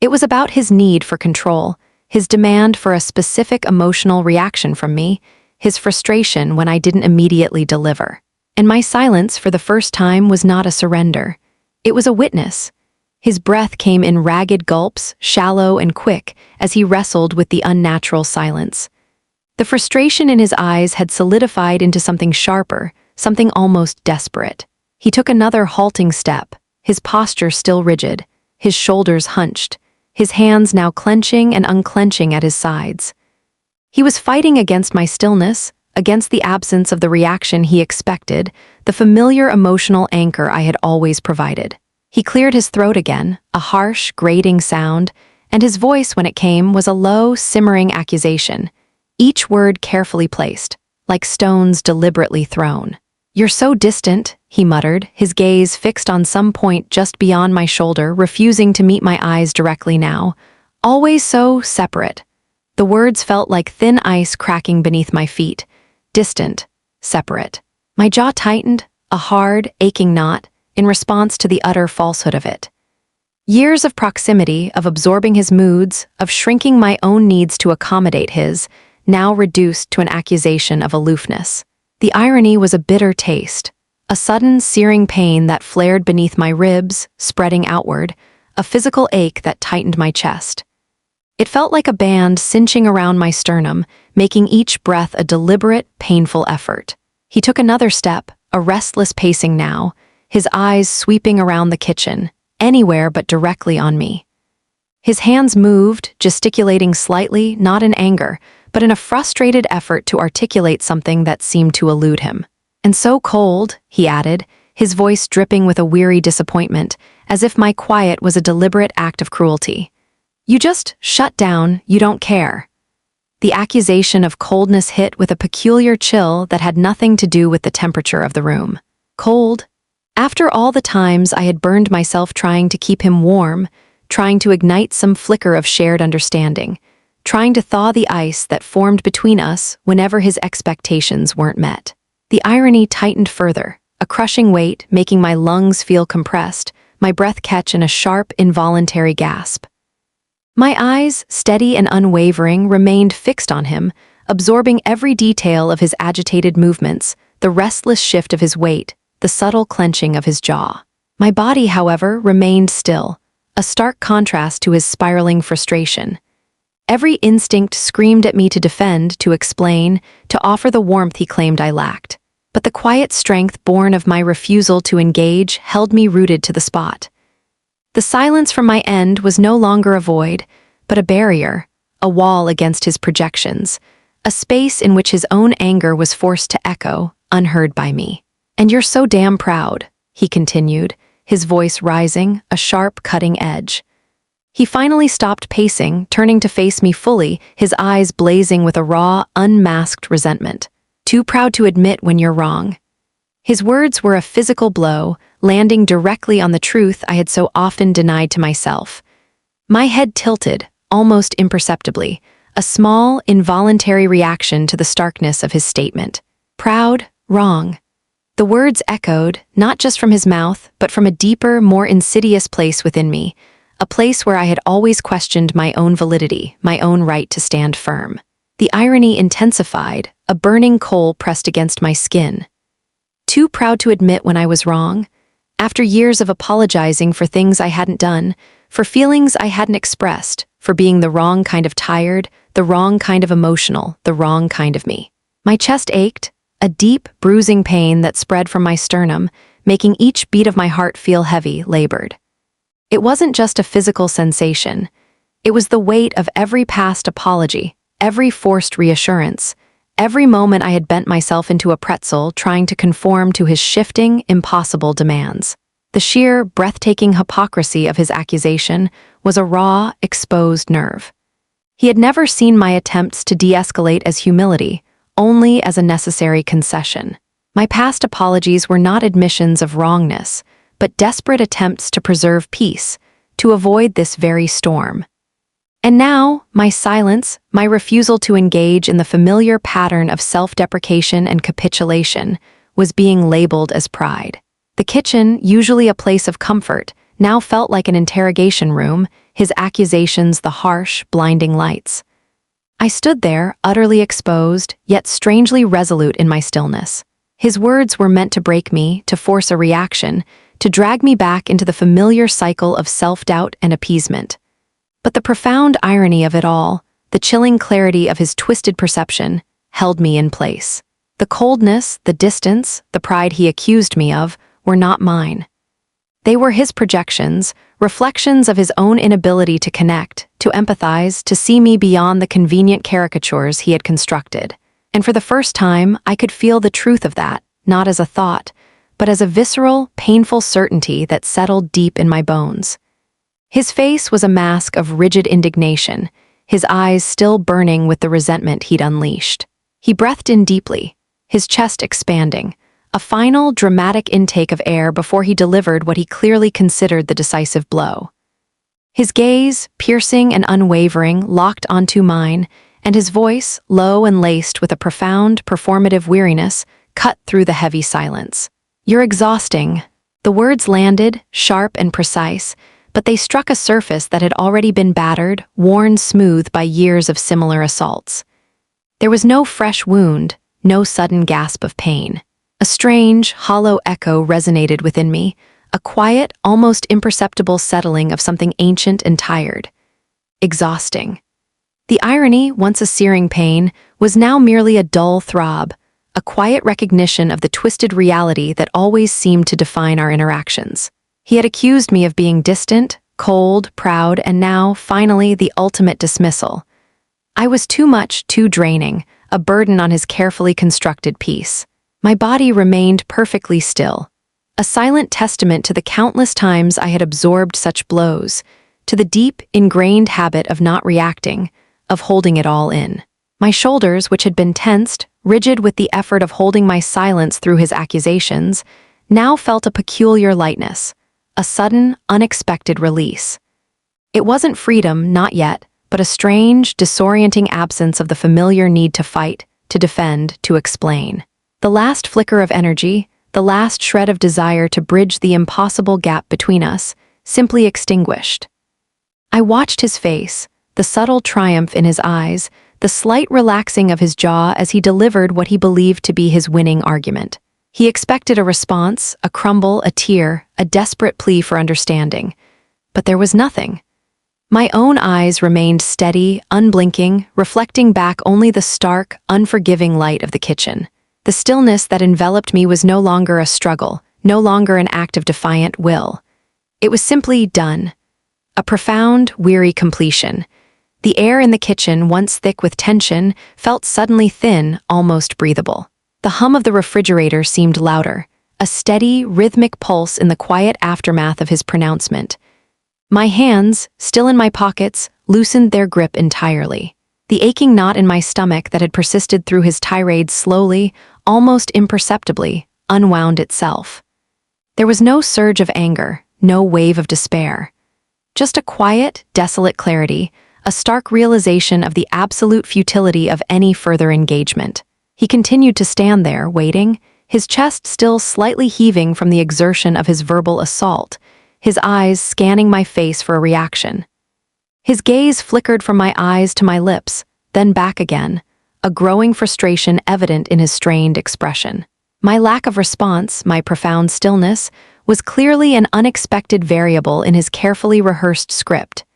It was about his need for control, his demand for a specific emotional reaction from me, his frustration when I didn't immediately deliver. And my silence for the first time was not a surrender. It was a witness. His breath came in ragged gulps, shallow and quick, as he wrestled with the unnatural silence. The frustration in his eyes had solidified into something sharper, something almost desperate. He took another halting step, his posture still rigid, his shoulders hunched, his hands now clenching and unclenching at his sides. He was fighting against my stillness, against the absence of the reaction he expected, the familiar emotional anchor I had always provided. He cleared his throat again, a harsh, grating sound, and his voice, when it came, was a low, simmering accusation, each word carefully placed, like stones deliberately thrown. "You're so distant," he muttered, his gaze fixed on some point just beyond my shoulder, refusing to meet my eyes directly now. "Always so separate." The words felt like thin ice cracking beneath my feet. Distant, separate. My jaw tightened, a hard, aching knot, in response to the utter falsehood of it. Years of proximity, of absorbing his moods, of shrinking my own needs to accommodate his, now reduced to an accusation of aloofness. The irony was a bitter taste, a sudden, searing pain that flared beneath my ribs, spreading outward, a physical ache that tightened my chest. It felt like a band cinching around my sternum, making each breath a deliberate, painful effort. He took another step, a restless pacing now, his eyes sweeping around the kitchen, anywhere but directly on me. His hands moved, gesticulating slightly, not in anger, but in a frustrated effort to articulate something that seemed to elude him. "And so cold," he added, his voice dripping with a weary disappointment, as if my quiet was a deliberate act of cruelty. "You just shut down, you don't care." The accusation of coldness hit with a peculiar chill that had nothing to do with the temperature of the room. Cold? After all the times I had burned myself trying to keep him warm, trying to ignite some flicker of shared understanding, trying to thaw the ice that formed between us whenever his expectations weren't met. The irony tightened further, a crushing weight making my lungs feel compressed, my breath catch in a sharp, involuntary gasp. My eyes, steady and unwavering, remained fixed on him, absorbing every detail of his agitated movements, the restless shift of his weight, the subtle clenching of his jaw. My body, however, remained still, a stark contrast to his spiraling frustration. Every instinct screamed at me to defend, to explain, to offer the warmth he claimed I lacked. But the quiet strength born of my refusal to engage held me rooted to the spot. The silence from my end was no longer a void, but a barrier, a wall against his projections, a space in which his own anger was forced to echo, unheard by me. "And you're so damn proud," he continued, his voice rising, a sharp, cutting edge. He finally stopped pacing, turning to face me fully, his eyes blazing with a raw, unmasked resentment. "Too proud to admit when you're wrong." His words were a physical blow, landing directly on the truth I had so often denied to myself. My head tilted, almost imperceptibly, a small, involuntary reaction to the starkness of his statement. Proud, wrong. The words echoed, not just from his mouth, but from a deeper, more insidious place within me, a place where I had always questioned my own validity, my own right to stand firm. The irony intensified, a burning coal pressed against my skin. Too proud to admit when I was wrong? After years of apologizing for things I hadn't done, for feelings I hadn't expressed, for being the wrong kind of tired, the wrong kind of emotional, the wrong kind of me. My chest ached, a deep, bruising pain that spread from my sternum, making each beat of my heart feel heavy, labored. It wasn't just a physical sensation. It was the weight of every past apology, every forced reassurance, every moment I had bent myself into a pretzel trying to conform to his shifting, impossible demands. The sheer, breathtaking hypocrisy of his accusation was a raw, exposed nerve. He had never seen my attempts to de-escalate as humility, only as a necessary concession. My past apologies were not admissions of wrongness, but desperate attempts to preserve peace, to avoid this very storm. And now, my silence, my refusal to engage in the familiar pattern of self-deprecation and capitulation, was being labeled as pride. The kitchen, usually a place of comfort, now felt like an interrogation room, his accusations the harsh, blinding lights. I stood there, utterly exposed, yet strangely resolute in my stillness. His words were meant to break me, to force a reaction, to drag me back into the familiar cycle of self-doubt and appeasement. But the profound irony of it all, the chilling clarity of his twisted perception, held me in place. The coldness, the distance, the pride he accused me of, were not mine. They were his projections, reflections of his own inability to connect, to empathize, to see me beyond the convenient caricatures he had constructed. And for the first time, I could feel the truth of that, not as a thought, but as a visceral, painful certainty that settled deep in my bones. His face was a mask of rigid indignation, his eyes still burning with the resentment he'd unleashed. He breathed in deeply, his chest expanding, a final, dramatic intake of air before he delivered what he clearly considered the decisive blow. His gaze, piercing and unwavering, locked onto mine, and his voice, low and laced with a profound, performative weariness, cut through the heavy silence. "You're exhausting." The words landed, sharp and precise, but they struck a surface that had already been battered, worn smooth by years of similar assaults. There was no fresh wound, no sudden gasp of pain. A strange, hollow echo resonated within me, a quiet, almost imperceptible settling of something ancient and tired. Exhausting. The irony, once a searing pain, was now merely a dull throb, a quiet recognition of the twisted reality that always seemed to define our interactions. He had accused me of being distant, cold, proud, and now, finally, the ultimate dismissal. I was too much, too draining, a burden on his carefully constructed peace. My body remained perfectly still, a silent testament to the countless times I had absorbed such blows, to the deep, ingrained habit of not reacting, of holding it all in. My shoulders, which had been tensed, rigid with the effort of holding my silence through his accusations, now felt a peculiar lightness, a sudden, unexpected release. It wasn't freedom, not yet, but a strange, disorienting absence of the familiar need to fight, to defend, to explain. The last flicker of energy, the last shred of desire to bridge the impossible gap between us, simply extinguished. I watched his face, the subtle triumph in his eyes, the slight relaxing of his jaw as he delivered what he believed to be his winning argument. He expected a response, a crumble, a tear, a desperate plea for understanding. But there was nothing. My own eyes remained steady, unblinking, reflecting back only the stark, unforgiving light of the kitchen. The stillness that enveloped me was no longer a struggle, no longer an act of defiant will. It was simply done. A profound, weary completion. The air in the kitchen, once thick with tension, felt suddenly thin, almost breathable. The hum of the refrigerator seemed louder, a steady, rhythmic pulse in the quiet aftermath of his pronouncement. My hands, still in my pockets, loosened their grip entirely. The aching knot in my stomach that had persisted through his tirade slowly, almost imperceptibly, unwound itself. There was no surge of anger, no wave of despair. Just a quiet, desolate clarity, a stark realization of the absolute futility of any further engagement. He continued to stand there, waiting, his chest still slightly heaving from the exertion of his verbal assault, his eyes scanning my face for a reaction. His gaze flickered from my eyes to my lips, then back again, a growing frustration evident in his strained expression. My lack of response, my profound stillness, was clearly an unexpected variable in his carefully rehearsed script.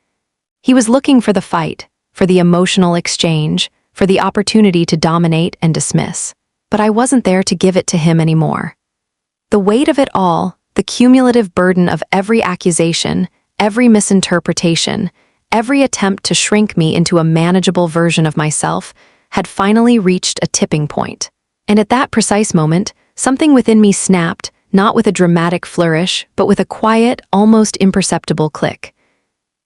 He was looking for the fight, for the emotional exchange, for the opportunity to dominate and dismiss. But I wasn't there to give it to him anymore. The weight of it all, the cumulative burden of every accusation, every misinterpretation, every attempt to shrink me into a manageable version of myself, had finally reached a tipping point. And at that precise moment, something within me snapped, not with a dramatic flourish, but with a quiet, almost imperceptible click.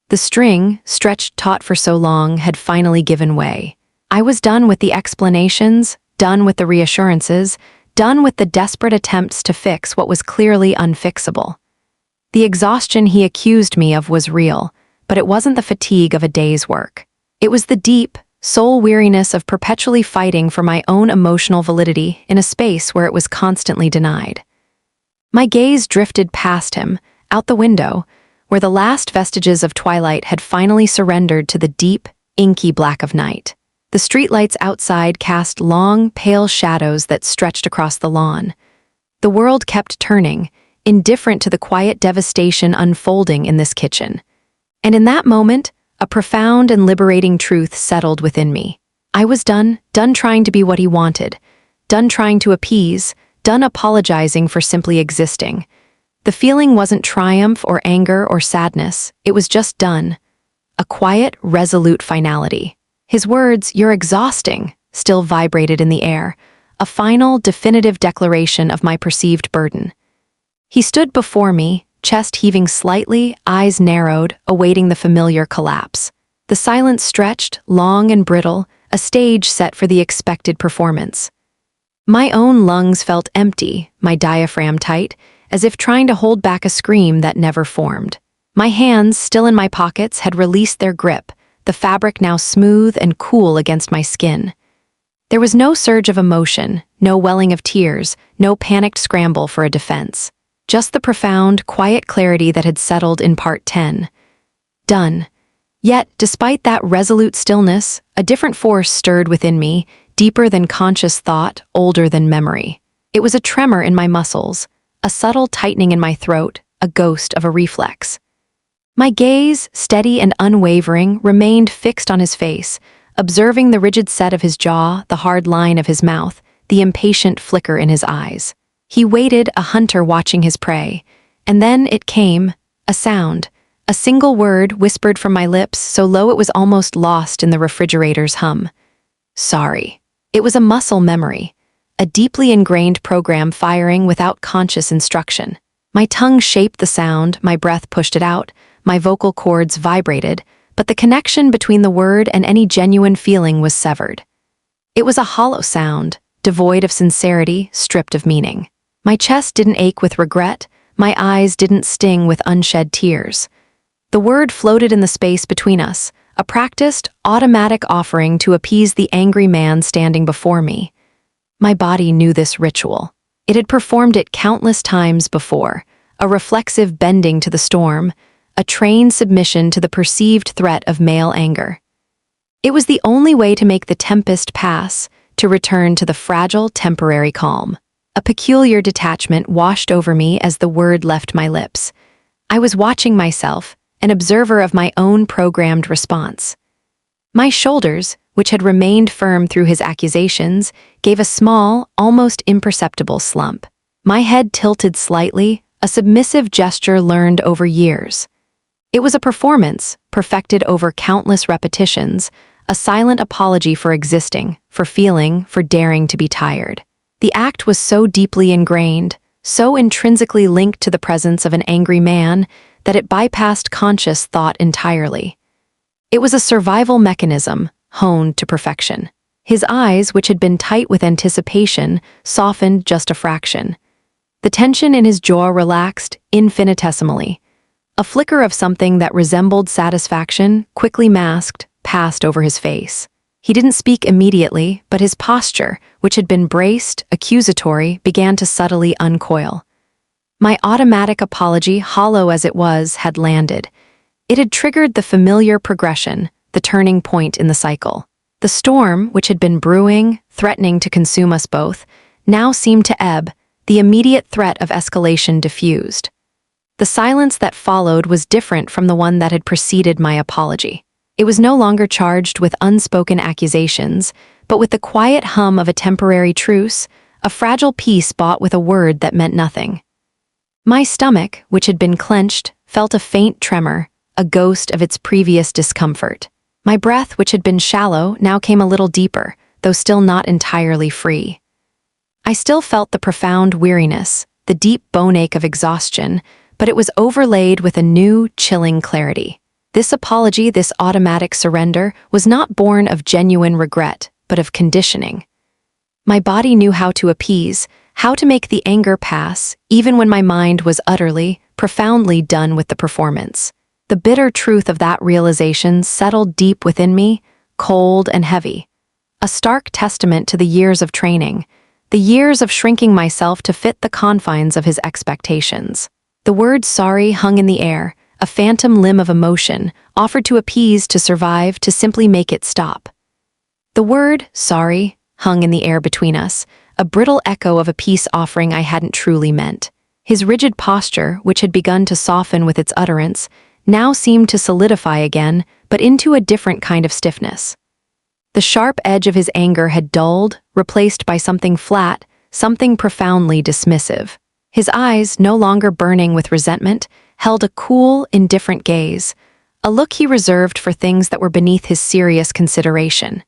The string, stretched taut for so long, had finally given way. I was done with the explanations, done with the reassurances, done with the desperate attempts to fix what was clearly unfixable. The exhaustion he accused me of was real, but it wasn't the fatigue of a day's work. It was the deep, soul weariness of perpetually fighting for my own emotional validity in a space where it was constantly denied. My gaze drifted past him, out the window, where the last vestiges of twilight had finally surrendered to the deep, inky black of night. The streetlights outside cast long, pale shadows that stretched across the lawn. The world kept turning, indifferent to the quiet devastation unfolding in this kitchen. And in that moment, a profound and liberating truth settled within me. I was done trying to be what he wanted, done trying to appease, done apologizing for simply existing. The feeling wasn't triumph or anger or sadness, it was just done. A quiet, resolute finality. His words, "You're exhausting," still vibrated in the air, a final, definitive declaration of my perceived burden. He stood before me, chest heaving slightly, eyes narrowed, awaiting the familiar collapse. The silence stretched, long and brittle, a stage set for the expected performance. My own lungs felt empty, my diaphragm tight, as if trying to hold back a scream that never formed. My hands, still in my pockets, had released their grip, the fabric now smooth and cool against my skin. There was no surge of emotion, no welling of tears, no panicked scramble for a defense. Just the profound, quiet clarity that had settled in part 10. Done. Yet, despite that resolute stillness, a different force stirred within me, deeper than conscious thought, older than memory. It was a tremor in my muscles, a subtle tightening in my throat, a ghost of a reflex. My gaze, steady and unwavering, remained fixed on his face, observing the rigid set of his jaw, the hard line of his mouth, the impatient flicker in his eyes. He waited, a hunter watching his prey. And then it came, a sound. A single word whispered from my lips, so low it was almost lost in the refrigerator's hum. Sorry. It was a muscle memory, a deeply ingrained program firing without conscious instruction. My tongue shaped the sound, my breath pushed it out, my vocal cords vibrated, but the connection between the word and any genuine feeling was severed. It was a hollow sound, devoid of sincerity, stripped of meaning. My chest didn't ache with regret, my eyes didn't sting with unshed tears. The word floated in the space between us, a practiced, automatic offering to appease the angry man standing before me. My body knew this ritual. It had performed it countless times before, a reflexive bending to the storm, a trained submission to the perceived threat of male anger. It was the only way to make the tempest pass, to return to the fragile, temporary calm. A peculiar detachment washed over me as the word left my lips. I was watching myself, an observer of my own programmed response. My shoulders, which had remained firm through his accusations, gave a small, almost imperceptible slump. My head tilted slightly, a submissive gesture learned over years. It was a performance, perfected over countless repetitions, a silent apology for existing, for feeling, for daring to be tired. The act was so deeply ingrained, so intrinsically linked to the presence of an angry man, that it bypassed conscious thought entirely. It was a survival mechanism, honed to perfection. His eyes, which had been tight with anticipation, softened just a fraction. The tension in his jaw relaxed infinitesimally. A flicker of something that resembled satisfaction, quickly masked, passed over his face. He didn't speak immediately, but his posture, which had been braced, accusatory, began to subtly uncoil. My automatic apology, hollow as it was, had landed. It had triggered the familiar progression, the turning point in the cycle. The storm, which had been brewing, threatening to consume us both, now seemed to ebb, the immediate threat of escalation diffused. The silence that followed was different from the one that had preceded my apology. It was no longer charged with unspoken accusations, but with the quiet hum of a temporary truce, a fragile peace bought with a word that meant nothing. My stomach, which had been clenched, felt a faint tremor, a ghost of its previous discomfort. My breath, which had been shallow, now came a little deeper, though still not entirely free. I still felt the profound weariness, the deep bone ache of exhaustion, but it was overlaid with a new, chilling clarity. This apology, this automatic surrender, was not born of genuine regret, but of conditioning. My body knew how to appease, how to make the anger pass, even when my mind was utterly, profoundly done with the performance. The bitter truth of that realization settled deep within me, cold and heavy. A stark testament to the years of training, the years of shrinking myself to fit the confines of his expectations. The word sorry hung in the air, a phantom limb of emotion, offered to appease, to survive, to simply make it stop. The word sorry hung in the air between us, a brittle echo of a peace offering I hadn't truly meant. His rigid posture, which had begun to soften with its utterance, now seemed to solidify again, but into a different kind of stiffness. The sharp edge of his anger had dulled, replaced by something flat, something profoundly dismissive. His eyes, no longer burning with resentment, held a cool, indifferent gaze, a look he reserved for things that were beneath his serious consideration.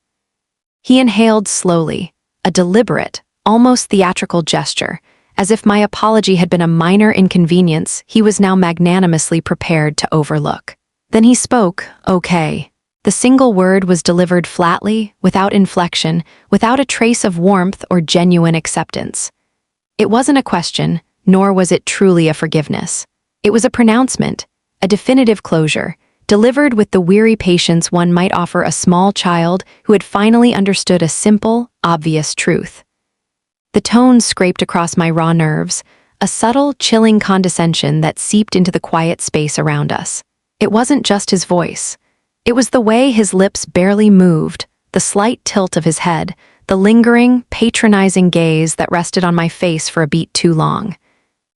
He inhaled slowly, a deliberate, almost theatrical gesture, As if my apology had been a minor inconvenience he was now magnanimously prepared to overlook. Then he spoke, "Okay." The single word was delivered flatly, without inflection, without a trace of warmth or genuine acceptance. It wasn't a question, nor was it truly a forgiveness. It was a pronouncement, a definitive closure, delivered with the weary patience one might offer a small child who had finally understood a simple, obvious truth. The tone scraped across my raw nerves, a subtle, chilling condescension that seeped into the quiet space around us. It wasn't just his voice. It was the way his lips barely moved, the slight tilt of his head, the lingering, patronizing gaze that rested on my face for a beat too long.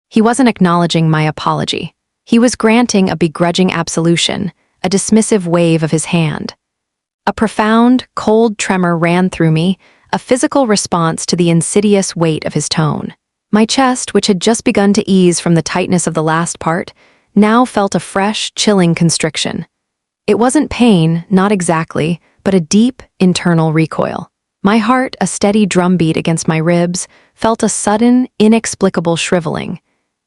He wasn't acknowledging my apology. He was granting a begrudging absolution, a dismissive wave of his hand. A profound, cold tremor ran through me, a physical response to the insidious weight of his tone. My chest, which had just begun to ease from the tightness of the last part, now felt a fresh, chilling constriction. It wasn't pain, not exactly, but a deep, internal recoil. My heart, a steady drumbeat against my ribs, felt a sudden, inexplicable shriveling,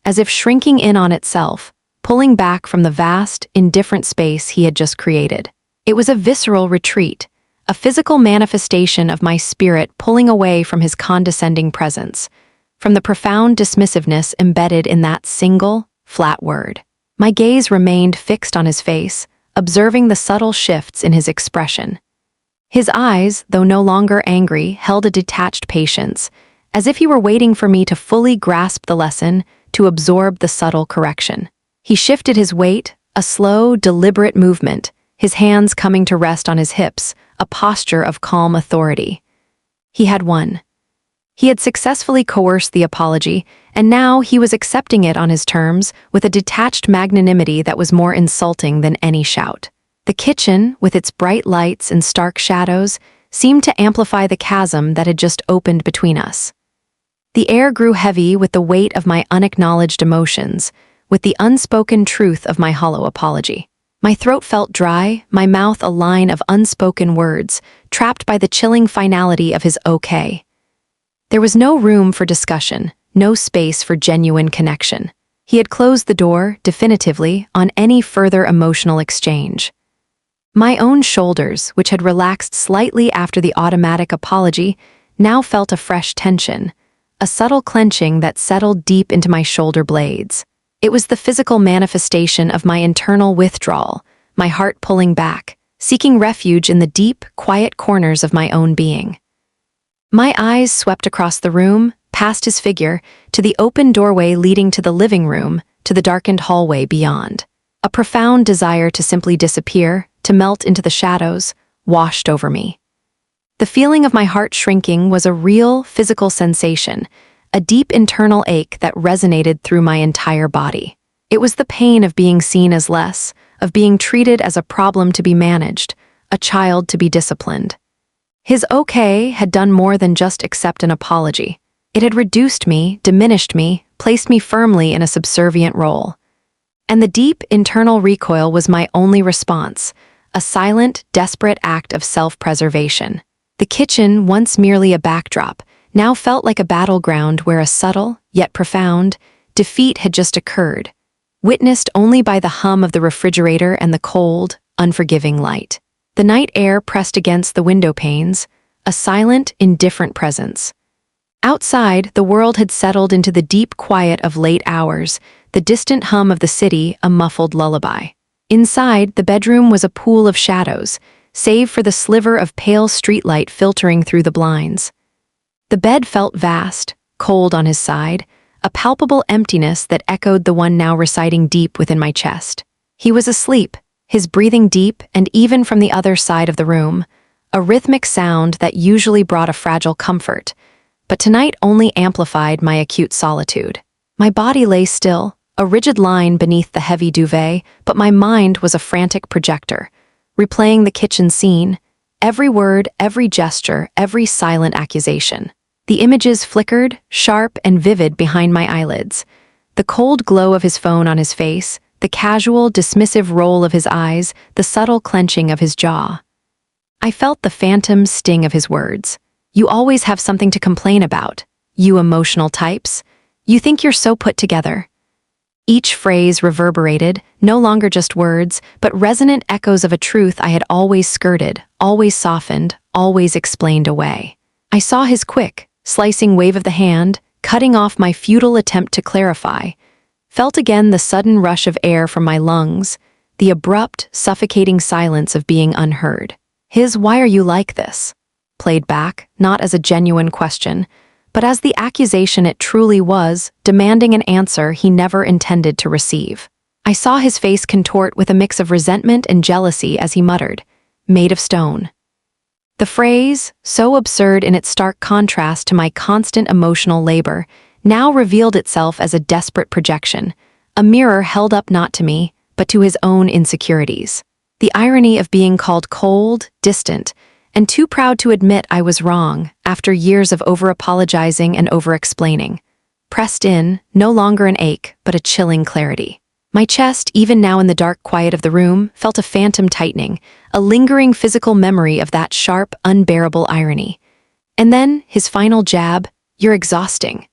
as if shrinking in on itself, pulling back from the vast, indifferent space he had just created. It was a visceral retreat, a physical manifestation of my spirit pulling away from his condescending presence, from the profound dismissiveness embedded in that single, flat word. My gaze remained fixed on his face, observing the subtle shifts in his expression. His eyes, though no longer angry, held a detached patience, as if he were waiting for me to fully grasp the lesson, to absorb the subtle correction. He shifted his weight, a slow, deliberate movement, his hands coming to rest on his hips, a posture of calm authority. He had won. He had successfully coerced the apology, and now he was accepting it on his terms with a detached magnanimity that was more insulting than any shout. The kitchen, with its bright lights and stark shadows, seemed to amplify the chasm that had just opened between us. The air grew heavy with the weight of my unacknowledged emotions, with the unspoken truth of my hollow apology. My throat felt dry, my mouth a line of unspoken words, trapped by the chilling finality of his okay. There was no room for discussion, no space for genuine connection. He had closed the door, definitively, on any further emotional exchange. My own shoulders, which had relaxed slightly after the automatic apology, now felt a fresh tension, a subtle clenching that settled deep into my shoulder blades. It was the physical manifestation of my internal withdrawal, my heart pulling back, seeking refuge in the deep, quiet corners of my own being. My eyes swept across the room, past his figure, to the open doorway leading to the living room, to the darkened hallway beyond. A profound desire to simply disappear, to melt into the shadows, washed over me. The feeling of my heart shrinking was a real, physical sensation, a deep internal ache that resonated through my entire body. It was the pain of being seen as less, of being treated as a problem to be managed, a child to be disciplined. His okay had done more than just accept an apology. It had reduced me, diminished me, placed me firmly in a subservient role. And the deep, internal recoil was my only response, a silent, desperate act of self-preservation. The kitchen, once merely a backdrop, now felt like a battleground where a subtle, yet profound, defeat had just occurred, witnessed only by the hum of the refrigerator and the cold, unforgiving light. The night air pressed against the window panes, a silent, indifferent presence. Outside, the world had settled into the deep quiet of late hours, the distant hum of the city a muffled lullaby. Inside, the bedroom was a pool of shadows, save for the sliver of pale streetlight filtering through the blinds. The bed felt vast, cold on his side, a palpable emptiness that echoed the one now residing deep within my chest. He was asleep, his breathing deep and even from the other side of the room, a rhythmic sound that usually brought a fragile comfort, but tonight only amplified my acute solitude. My body lay still, a rigid line beneath the heavy duvet, but my mind was a frantic projector, replaying the kitchen scene, every word, every gesture, every silent accusation. The images flickered, sharp and vivid behind my eyelids. The cold glow of his phone on his face, the casual, dismissive roll of his eyes, the subtle clenching of his jaw. I felt the phantom sting of his words. "You always have something to complain about, you emotional types." You think you're so put together." Each phrase reverberated, no longer just words, but resonant echoes of a truth I had always skirted, always softened, always explained away. I saw his quick, slicing wave of the hand, cutting off my futile attempt to clarify, felt again the sudden rush of air from my lungs, the abrupt, suffocating silence of being unheard. His "Why are you like this?" played back, not as a genuine question, but as the accusation it truly was, demanding an answer he never intended to receive. I saw his face contort with a mix of resentment and jealousy as he muttered, "Made of stone." The phrase, so absurd in its stark contrast to my constant emotional labor, now revealed itself as a desperate projection, a mirror held up not to me, but to his own insecurities. The irony of being called cold, distant, and too proud to admit I was wrong after years of over-apologizing and over-explaining. Pressed in, no longer an ache, but a chilling clarity. My chest, even now in the dark quiet of the room, felt a phantom tightening, a lingering physical memory of that sharp, unbearable irony. And then, his final jab, "You're exhausting."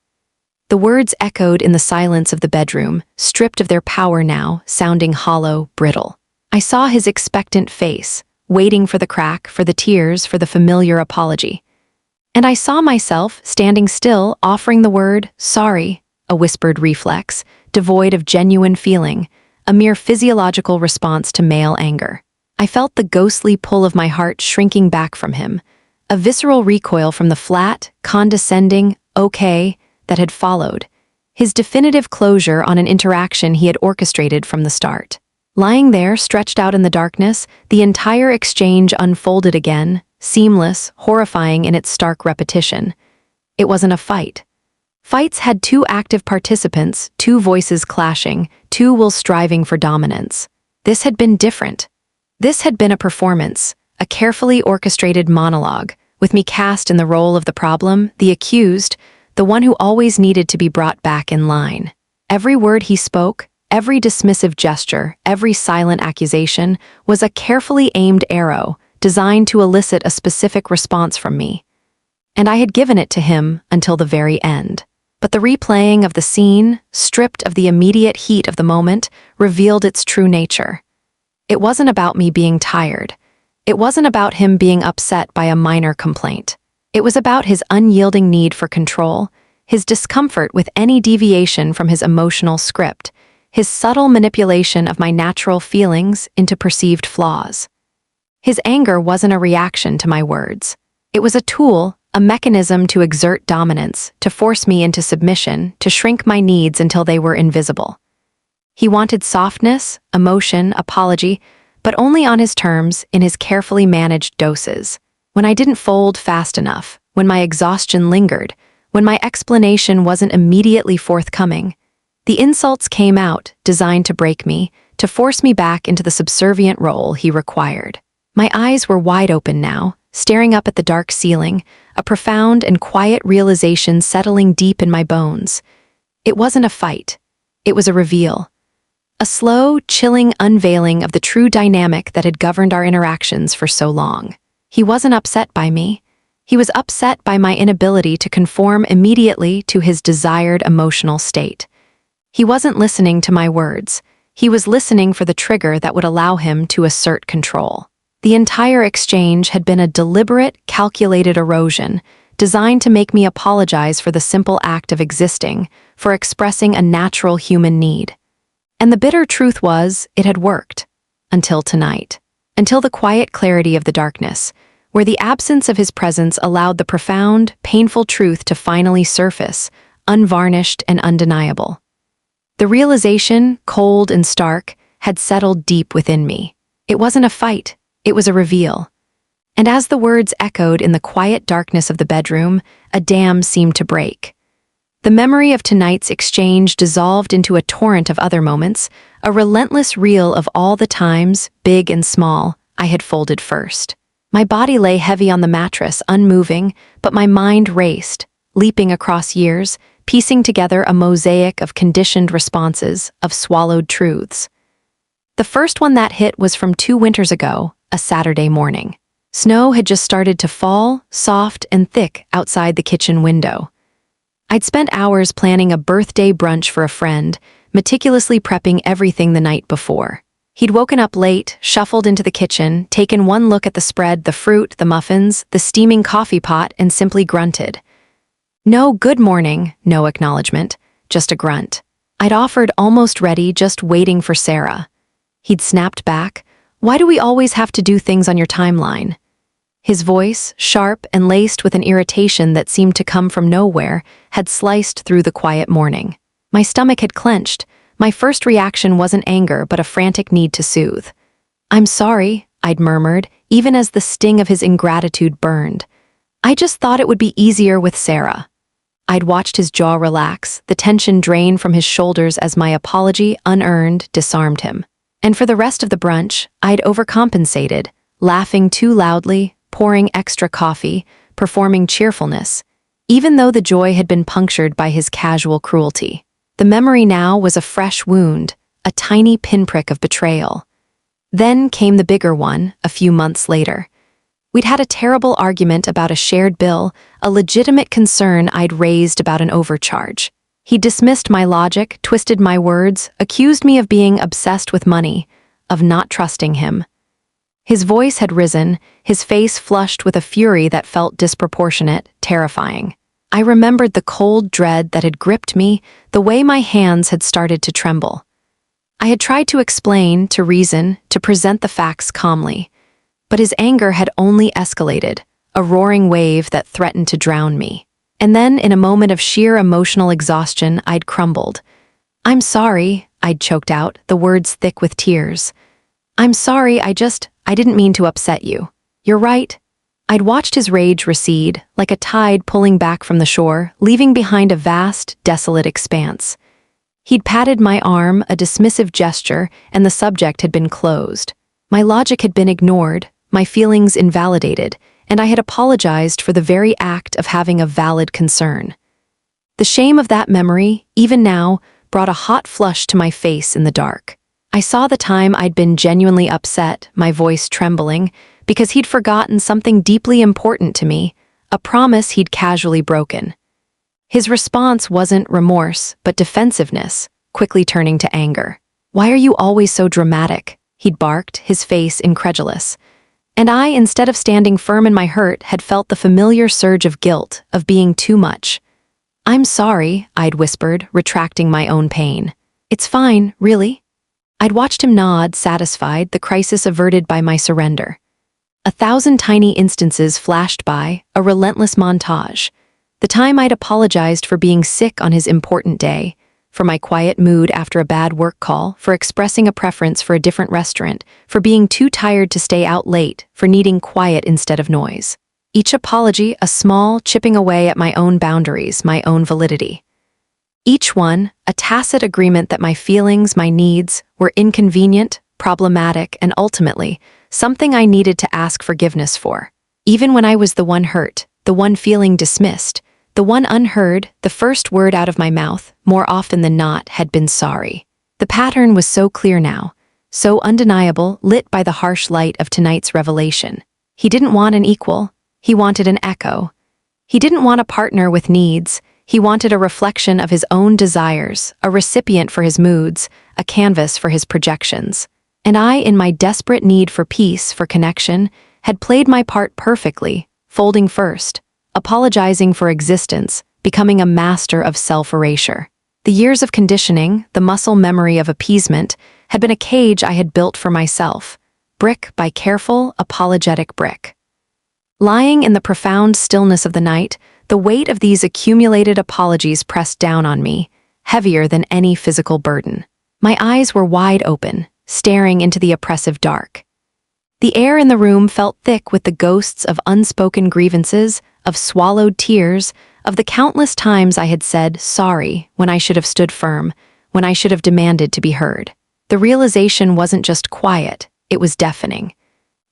The words echoed in the silence of the bedroom, stripped of their power now, sounding hollow, brittle. I saw his expectant face, waiting for the crack, for the tears, for the familiar apology. And I saw myself, standing still, offering the word, "Sorry," a whispered reflex, devoid of genuine feeling, a mere physiological response to male anger. I felt the ghostly pull of my heart shrinking back from him, a visceral recoil from the flat, condescending, "okay," that had followed, his definitive closure on an interaction he had orchestrated from the start. Lying there, stretched out in the darkness, the entire exchange unfolded again, seamless, horrifying in its stark repetition. It wasn't a fight. Fights had two active participants, two voices clashing, two wills striving for dominance. This had been different. This had been a performance, a carefully orchestrated monologue, with me cast in the role of the problem, the accused, the one who always needed to be brought back in line. Every word he spoke, every dismissive gesture, every silent accusation was a carefully aimed arrow designed to elicit a specific response from me. And I had given it to him until the very end. But the replaying of the scene, stripped of the immediate heat of the moment, revealed its true nature. It wasn't about me being tired. It wasn't about him being upset by a minor complaint. It was about his unyielding need for control, his discomfort with any deviation from his emotional script, his subtle manipulation of my natural feelings into perceived flaws. His anger wasn't a reaction to my words. It was a tool, a mechanism to exert dominance, to force me into submission, to shrink my needs until they were invisible. He wanted softness, emotion, apology, but only on his terms, in his carefully managed doses. When I didn't fold fast enough, when my exhaustion lingered, when my explanation wasn't immediately forthcoming, the insults came out, designed to break me, to force me back into the subservient role he required. My eyes were wide open now, staring up at the dark ceiling, a profound and quiet realization settling deep in my bones. It wasn't a fight. It was a reveal. A slow, chilling unveiling of the true dynamic that had governed our interactions for so long. He wasn't upset by me. He was upset by my inability to conform immediately to his desired emotional state. He wasn't listening to my words. He was listening for the trigger that would allow him to assert control. The entire exchange had been a deliberate, calculated erosion, designed to make me apologize for the simple act of existing, for expressing a natural human need. And the bitter truth was, it had worked. Until tonight. Until the quiet clarity of the darkness, where the absence of his presence allowed the profound, painful truth to finally surface, unvarnished and undeniable. The realization, cold and stark, had settled deep within me. It wasn't a fight, it was a reveal. And as the words echoed in the quiet darkness of the bedroom, a dam seemed to break. The memory of tonight's exchange dissolved into a torrent of other moments, a relentless reel of all the times, big and small, I had folded first. My body lay heavy on the mattress, unmoving, but my mind raced, leaping across years, piecing together a mosaic of conditioned responses, of swallowed truths. The first one that hit was from 2 winters ago, a Saturday morning. Snow had just started to fall, soft and thick outside the kitchen window. I'd spent hours planning a birthday brunch for a friend, meticulously prepping everything the night before. He'd woken up late, shuffled into the kitchen, taken one look at the spread, the fruit, the muffins, the steaming coffee pot, and simply grunted. No good morning, no acknowledgement, just a grunt. I'd offered almost ready, just waiting for Sarah. He'd snapped back, "Why do we always have to do things on your timeline?" His voice, sharp and laced with an irritation that seemed to come from nowhere, had sliced through the quiet morning. My stomach had clenched. My first reaction wasn't anger, but a frantic need to soothe. "I'm sorry," I'd murmured, even as the sting of his ingratitude burned. "I just thought it would be easier with Sarah." I'd watched his jaw relax, the tension drain from his shoulders as my apology, unearned, disarmed him. And for the rest of the brunch, I'd overcompensated, laughing too loudly, pouring extra coffee, performing cheerfulness, even though the joy had been punctured by his casual cruelty. The memory now was a fresh wound, a tiny pinprick of betrayal. Then came the bigger one, a few months later. We'd had a terrible argument about a shared bill, a legitimate concern I'd raised about an overcharge. He dismissed my logic, twisted my words, accused me of being obsessed with money, of not trusting him. His voice had risen, his face flushed with a fury that felt disproportionate, terrifying. I remembered the cold dread that had gripped me, the way my hands had started to tremble. I had tried to explain, to reason, to present the facts calmly. But his anger had only escalated, a roaring wave that threatened to drown me. And then, in a moment of sheer emotional exhaustion, I'd crumbled. "I'm sorry," I'd choked out, the words thick with tears. "I'm sorry, I didn't mean to upset you. You're right." I'd watched his rage recede, like a tide pulling back from the shore, leaving behind a vast, desolate expanse. He'd patted my arm, a dismissive gesture, and the subject had been closed. My logic had been ignored, my feelings invalidated, and I had apologized for the very act of having a valid concern. The shame of that memory, even now, brought a hot flush to my face in the dark. I saw the time I'd been genuinely upset, my voice trembling, because he'd forgotten something deeply important to me, a promise he'd casually broken. His response wasn't remorse, but defensiveness, quickly turning to anger. "Why are you always so dramatic?" he'd barked, his face incredulous. And I, instead of standing firm in my hurt, had felt the familiar surge of guilt, of being too much. "I'm sorry," I'd whispered, retracting my own pain. "It's fine, really." I'd watched him nod, satisfied, the crisis averted by my surrender. 1,000 tiny instances flashed by, a relentless montage. The time I'd apologized for being sick on his important day, for my quiet mood after a bad work call, for expressing a preference for a different restaurant, for being too tired to stay out late, for needing quiet instead of noise. Each apology a small chipping away at my own boundaries, my own validity. Each one, a tacit agreement that my feelings, my needs, were inconvenient, problematic, and ultimately, something I needed to ask forgiveness for. Even when I was the one hurt, the one feeling dismissed, the one unheard, the first word out of my mouth, more often than not, had been sorry. The pattern was so clear now, so undeniable, lit by the harsh light of tonight's revelation. He didn't want an equal, he wanted an echo. He didn't want a partner with needs, he wanted a reflection of his own desires, a recipient for his moods, a canvas for his projections. And I, in my desperate need for peace, for connection, had played my part perfectly, folding first, apologizing for existence, becoming a master of self-erasure. The years of conditioning, the muscle memory of appeasement, had been a cage I had built for myself, brick by careful, apologetic brick. Lying in the profound stillness of the night, the weight of these accumulated apologies pressed down on me, heavier than any physical burden. My eyes were wide open, staring into the oppressive dark. The air in the room felt thick with the ghosts of unspoken grievances, of swallowed tears, of the countless times I had said sorry when I should have stood firm, when I should have demanded to be heard. The realization wasn't just quiet, it was deafening.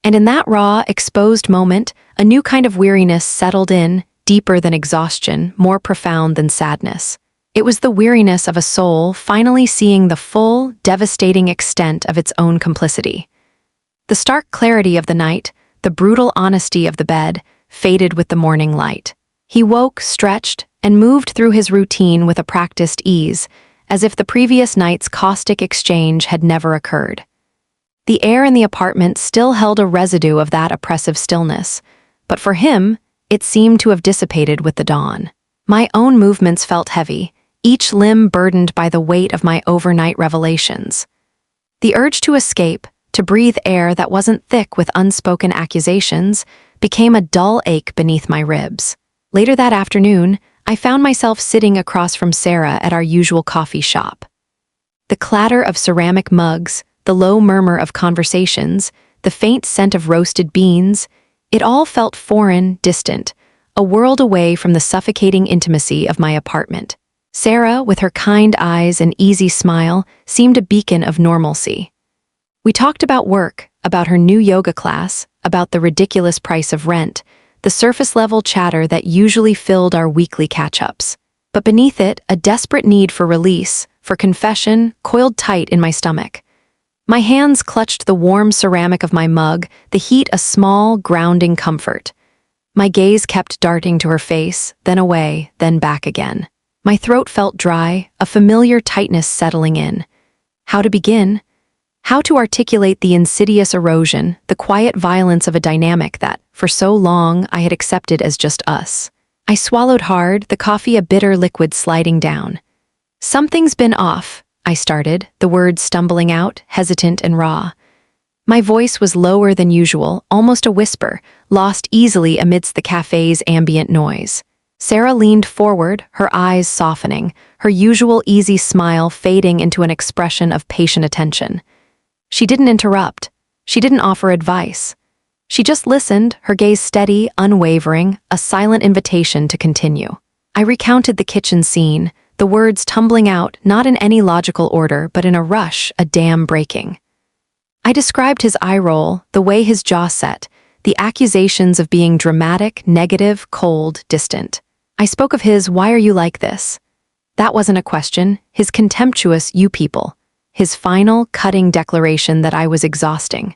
And in that raw, exposed moment, a new kind of weariness settled in, deeper than exhaustion, more profound than sadness. It was the weariness of a soul finally seeing the full, devastating extent of its own complicity. The stark clarity of the night, the brutal honesty of the bed, faded with the morning light. He woke, stretched, and moved through his routine with a practiced ease, as if the previous night's caustic exchange had never occurred. The air in the apartment still held a residue of that oppressive stillness, but for him, it seemed to have dissipated with the dawn. My own movements felt heavy, each limb burdened by the weight of my overnight revelations. The urge to escape, to breathe air that wasn't thick with unspoken accusations, became a dull ache beneath my ribs. Later that afternoon, I found myself sitting across from Sarah at our usual coffee shop. The clatter of ceramic mugs, the low murmur of conversations, the faint scent of roasted beans, it all felt foreign, distant, a world away from the suffocating intimacy of my apartment. Sarah, with her kind eyes and easy smile, seemed a beacon of normalcy. We talked about work, about her new yoga class, about the ridiculous price of rent, the surface-level chatter that usually filled our weekly catch-ups. But beneath it, a desperate need for release, for confession, coiled tight in my stomach. My hands clutched the warm ceramic of my mug, the heat a small, grounding comfort. My gaze kept darting to her face, then away, then back again. My throat felt dry, a familiar tightness settling in. How to begin? How to articulate the insidious erosion, the quiet violence of a dynamic that, for so long, I had accepted as just us. I swallowed hard, the coffee a bitter liquid sliding down. "Something's been off," I started, the words stumbling out, hesitant and raw. My voice was lower than usual, almost a whisper, lost easily amidst the cafe's ambient noise. Sarah leaned forward, her eyes softening, her usual easy smile fading into an expression of patient attention. She didn't interrupt. She didn't offer advice. She just listened, her gaze steady, unwavering, a silent invitation to continue. I recounted the kitchen scene, the words tumbling out, not in any logical order, but in a rush, a dam breaking. I described his eye roll, the way his jaw set, the accusations of being dramatic, negative, cold, distant. I spoke of his "why are you like this?" That wasn't a question, his contemptuous "you people," his final, cutting declaration that I was exhausting.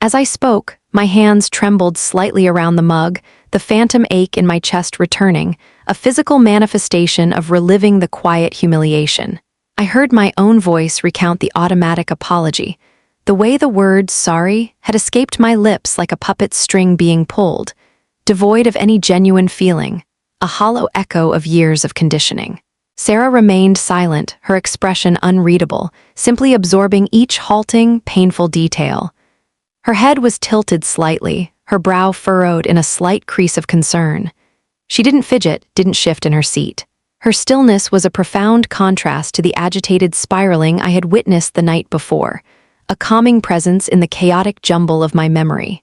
As I spoke, my hands trembled slightly around the mug, the phantom ache in my chest returning, a physical manifestation of reliving the quiet humiliation. I heard my own voice recount the automatic apology, the way the word "sorry" had escaped my lips like a puppet string being pulled, devoid of any genuine feeling, a hollow echo of years of conditioning. Sarah remained silent, her expression unreadable, simply absorbing each halting, painful detail. Her head was tilted slightly, her brow furrowed in a slight crease of concern. She didn't fidget, didn't shift in her seat. Her stillness was a profound contrast to the agitated spiraling I had witnessed the night before, a calming presence in the chaotic jumble of my memory.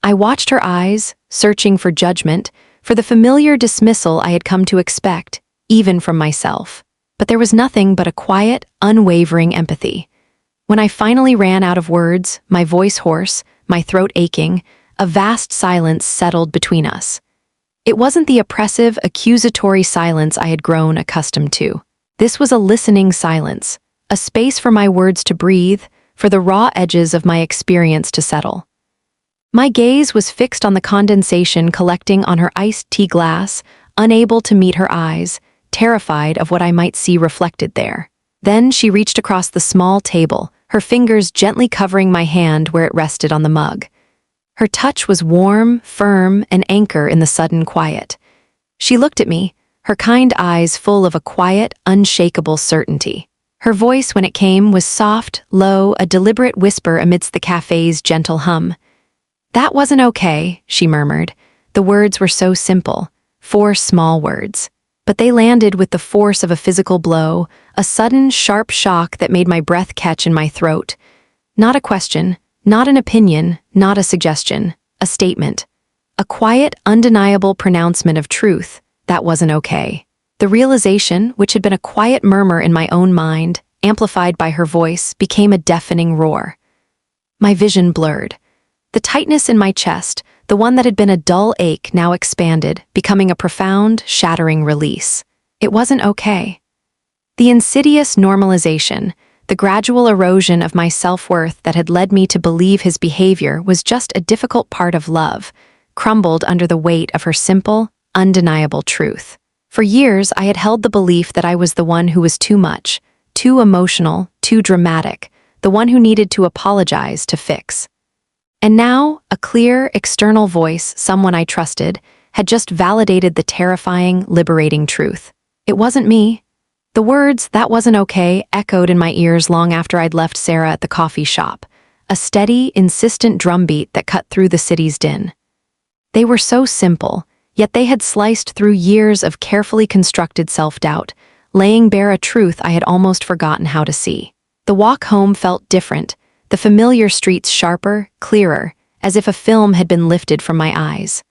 I watched her eyes, searching for judgment, for the familiar dismissal I had come to expect, even from myself. But there was nothing but a quiet, unwavering empathy. When I finally ran out of words, my voice hoarse, my throat aching, a vast silence settled between us. It wasn't the oppressive, accusatory silence I had grown accustomed to. This was a listening silence, a space for my words to breathe, for the raw edges of my experience to settle. My gaze was fixed on the condensation collecting on her iced tea glass, unable to meet her eyes, terrified of what I might see reflected there. Then she reached across the small table, her fingers gently covering my hand where it rested on the mug. Her touch was warm, firm, an anchor in the sudden quiet. She looked at me, her kind eyes full of a quiet, unshakable certainty. Her voice, when it came, was soft, low, a deliberate whisper amidst the cafe's gentle hum. "That wasn't okay," she murmured. The words were so simple, 4 small words. But they landed with the force of a physical blow, a sudden, sharp shock that made my breath catch in my throat. Not a question, not an opinion, not a suggestion, a statement. A quiet, undeniable pronouncement of truth. That wasn't okay. The realization, which had been a quiet murmur in my own mind, amplified by her voice, became a deafening roar. My vision blurred. The tightness in my chest, the one that had been a dull ache, now expanded, becoming a profound, shattering release. It wasn't okay. The insidious normalization, the gradual erosion of my self-worth that had led me to believe his behavior was just a difficult part of love, crumbled under the weight of her simple, undeniable truth. For years, I had held the belief that I was the one who was too much, too emotional, too dramatic, the one who needed to apologize to fix. And now, a clear, external voice, someone I trusted, had just validated the terrifying, liberating truth. It wasn't me. The words, "that wasn't okay," echoed in my ears long after I'd left Sarah at the coffee shop, a steady, insistent drumbeat that cut through the city's din. They were so simple, yet they had sliced through years of carefully constructed self-doubt, laying bare a truth I had almost forgotten how to see. The walk home felt different, the familiar streets sharper, clearer, as if a film had been lifted from my eyes.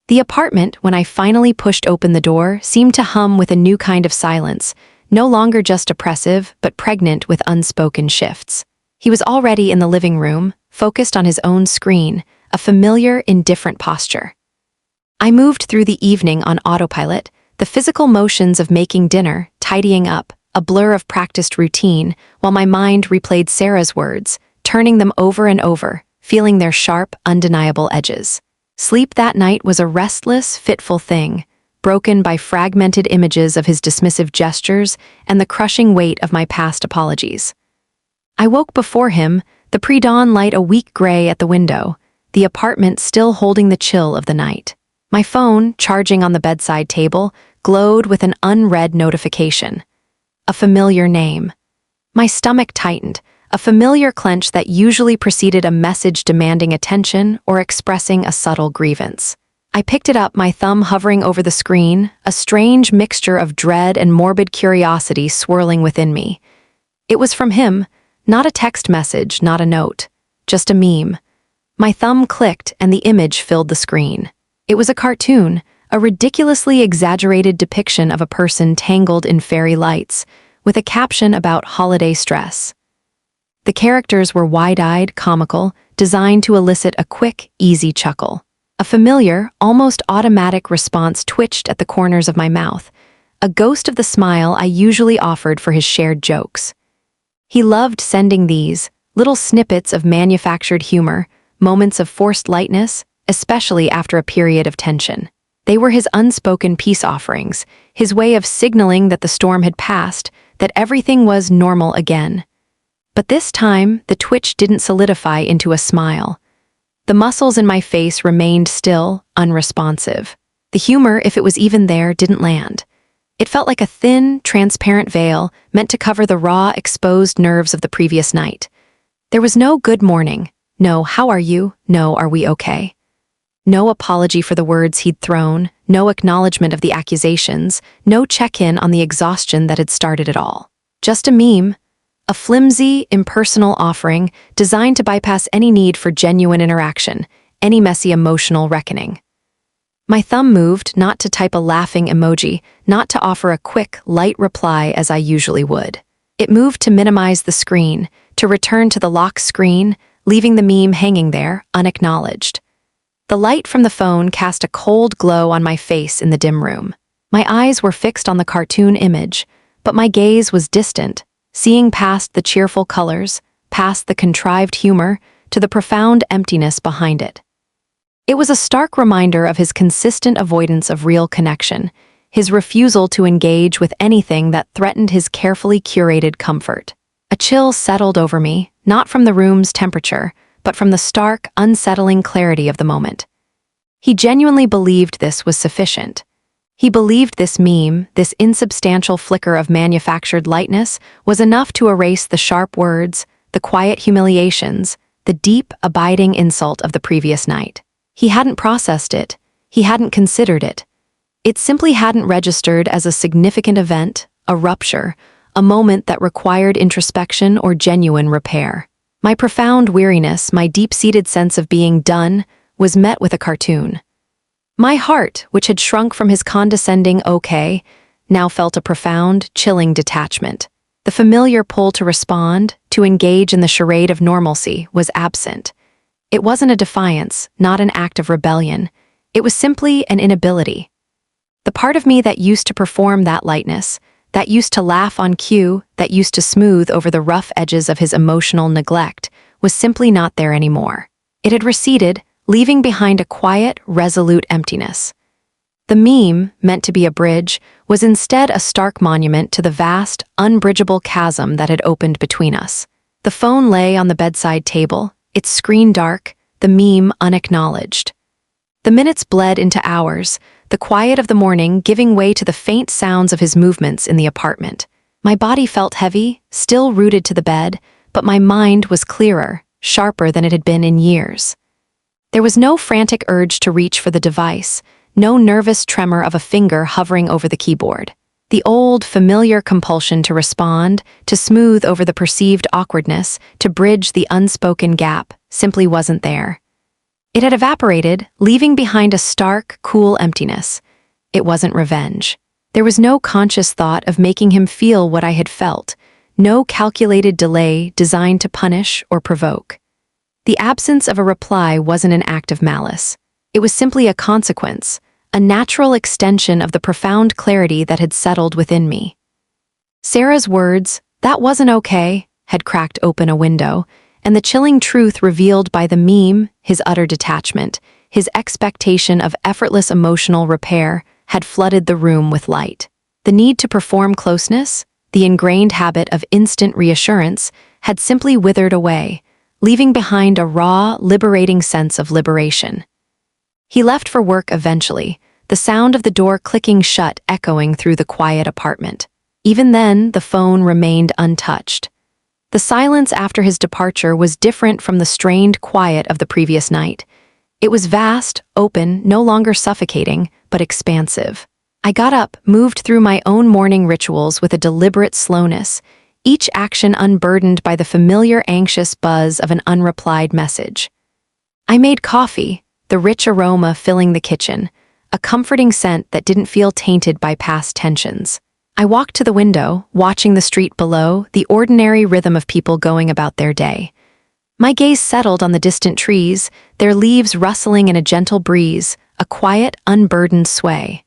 The apartment, when I finally pushed open the door, seemed to hum with a new kind of silence, no longer just oppressive, but pregnant with unspoken shifts. He was already in the living room, focused on his own screen, a familiar, indifferent posture. I moved through the evening on autopilot, the physical motions of making dinner, tidying up, a blur of practiced routine, while my mind replayed Sarah's words, turning them over and over, feeling their sharp, undeniable edges. Sleep that night was a restless, fitful thing, broken by fragmented images of his dismissive gestures and the crushing weight of my past apologies. I woke before him, the pre-dawn light a weak gray at the window, the apartment still holding the chill of the night. My phone, charging on the bedside table, glowed with an unread notification. A familiar name. My stomach tightened, a familiar clench that usually preceded a message demanding attention or expressing a subtle grievance. I picked it up, my thumb hovering over the screen, a strange mixture of dread and morbid curiosity swirling within me. It was from him, not a text message, not a note, just a meme. My thumb clicked and the image filled the screen. It was a cartoon, a ridiculously exaggerated depiction of a person tangled in fairy lights, with a caption about holiday stress. The characters were wide-eyed, comical, designed to elicit a quick, easy chuckle. A familiar, almost automatic response twitched at the corners of my mouth, a ghost of the smile I usually offered for his shared jokes. He loved sending these, little snippets of manufactured humor, moments of forced lightness, especially after a period of tension. They were his unspoken peace offerings, his way of signaling that the storm had passed, that everything was normal again. But this time, the twitch didn't solidify into a smile. The muscles in my face remained still, unresponsive. The humor, if it was even there, didn't land. It felt like a thin, transparent veil meant to cover the raw, exposed nerves of the previous night. There was no good morning, no how are you, no are we okay. No apology for the words he'd thrown, no acknowledgement of the accusations, no check-in on the exhaustion that had started it all. Just a meme, a flimsy, impersonal offering designed to bypass any need for genuine interaction, any messy emotional reckoning. My thumb moved, not to type a laughing emoji, not to offer a quick, light reply as I usually would. It moved to minimize the screen, to return to the lock screen, leaving the meme hanging there, unacknowledged. The light from the phone cast a cold glow on my face in the dim room. My eyes were fixed on the cartoon image, but my gaze was distant, seeing past the cheerful colors, past the contrived humor, to the profound emptiness behind it. It was a stark reminder of his consistent avoidance of real connection, his refusal to engage with anything that threatened his carefully curated comfort. A chill settled over me, not from the room's temperature, but from the stark, unsettling clarity of the moment. He genuinely believed this was sufficient. He believed this meme, this insubstantial flicker of manufactured lightness, was enough to erase the sharp words, the quiet humiliations, the deep, abiding insult of the previous night. He hadn't processed it. He hadn't considered it. It simply hadn't registered as a significant event, a rupture, a moment that required introspection or genuine repair. My profound weariness, my deep-seated sense of being done, was met with a cartoon. My heart, which had shrunk from his condescending okay, now felt a profound, chilling detachment. The familiar pull to respond, to engage in the charade of normalcy, was absent. It wasn't a defiance, not an act of rebellion. It was simply an inability. The part of me that used to perform that lightness, that used to laugh on cue, that used to smooth over the rough edges of his emotional neglect, was simply not there anymore. It had receded, leaving behind a quiet, resolute emptiness. The meme, meant to be a bridge, was instead a stark monument to the vast, unbridgeable chasm that had opened between us. The phone lay on the bedside table, its screen dark, the meme unacknowledged. The minutes bled into hours, the quiet of the morning giving way to the faint sounds of his movements in the apartment. My body felt heavy, still rooted to the bed, but my mind was clearer, sharper than it had been in years. There was no frantic urge to reach for the device, no nervous tremor of a finger hovering over the keyboard. The old, familiar compulsion to respond, to smooth over the perceived awkwardness, to bridge the unspoken gap, simply wasn't there. It had evaporated, leaving behind a stark, cool emptiness. It wasn't revenge. There was no conscious thought of making him feel what I had felt, no calculated delay designed to punish or provoke. The absence of a reply wasn't an act of malice. It was simply a consequence, a natural extension of the profound clarity that had settled within me. Sarah's words, "That wasn't okay," had cracked open a window, and the chilling truth revealed by the meme, his utter detachment, his expectation of effortless emotional repair, had flooded the room with light. The need to perform closeness, the ingrained habit of instant reassurance, had simply withered away, leaving behind a raw, liberating sense of liberation. He left for work eventually, the sound of the door clicking shut echoing through the quiet apartment. Even then, the phone remained untouched. The silence after his departure was different from the strained quiet of the previous night. It was vast, open, no longer suffocating, but expansive. I got up, moved through my own morning rituals with a deliberate slowness, each action unburdened by the familiar anxious buzz of an unreplied message. I made coffee, the rich aroma filling the kitchen, a comforting scent that didn't feel tainted by past tensions. I walked to the window, watching the street below, the ordinary rhythm of people going about their day. My gaze settled on the distant trees, their leaves rustling in a gentle breeze, a quiet, unburdened sway.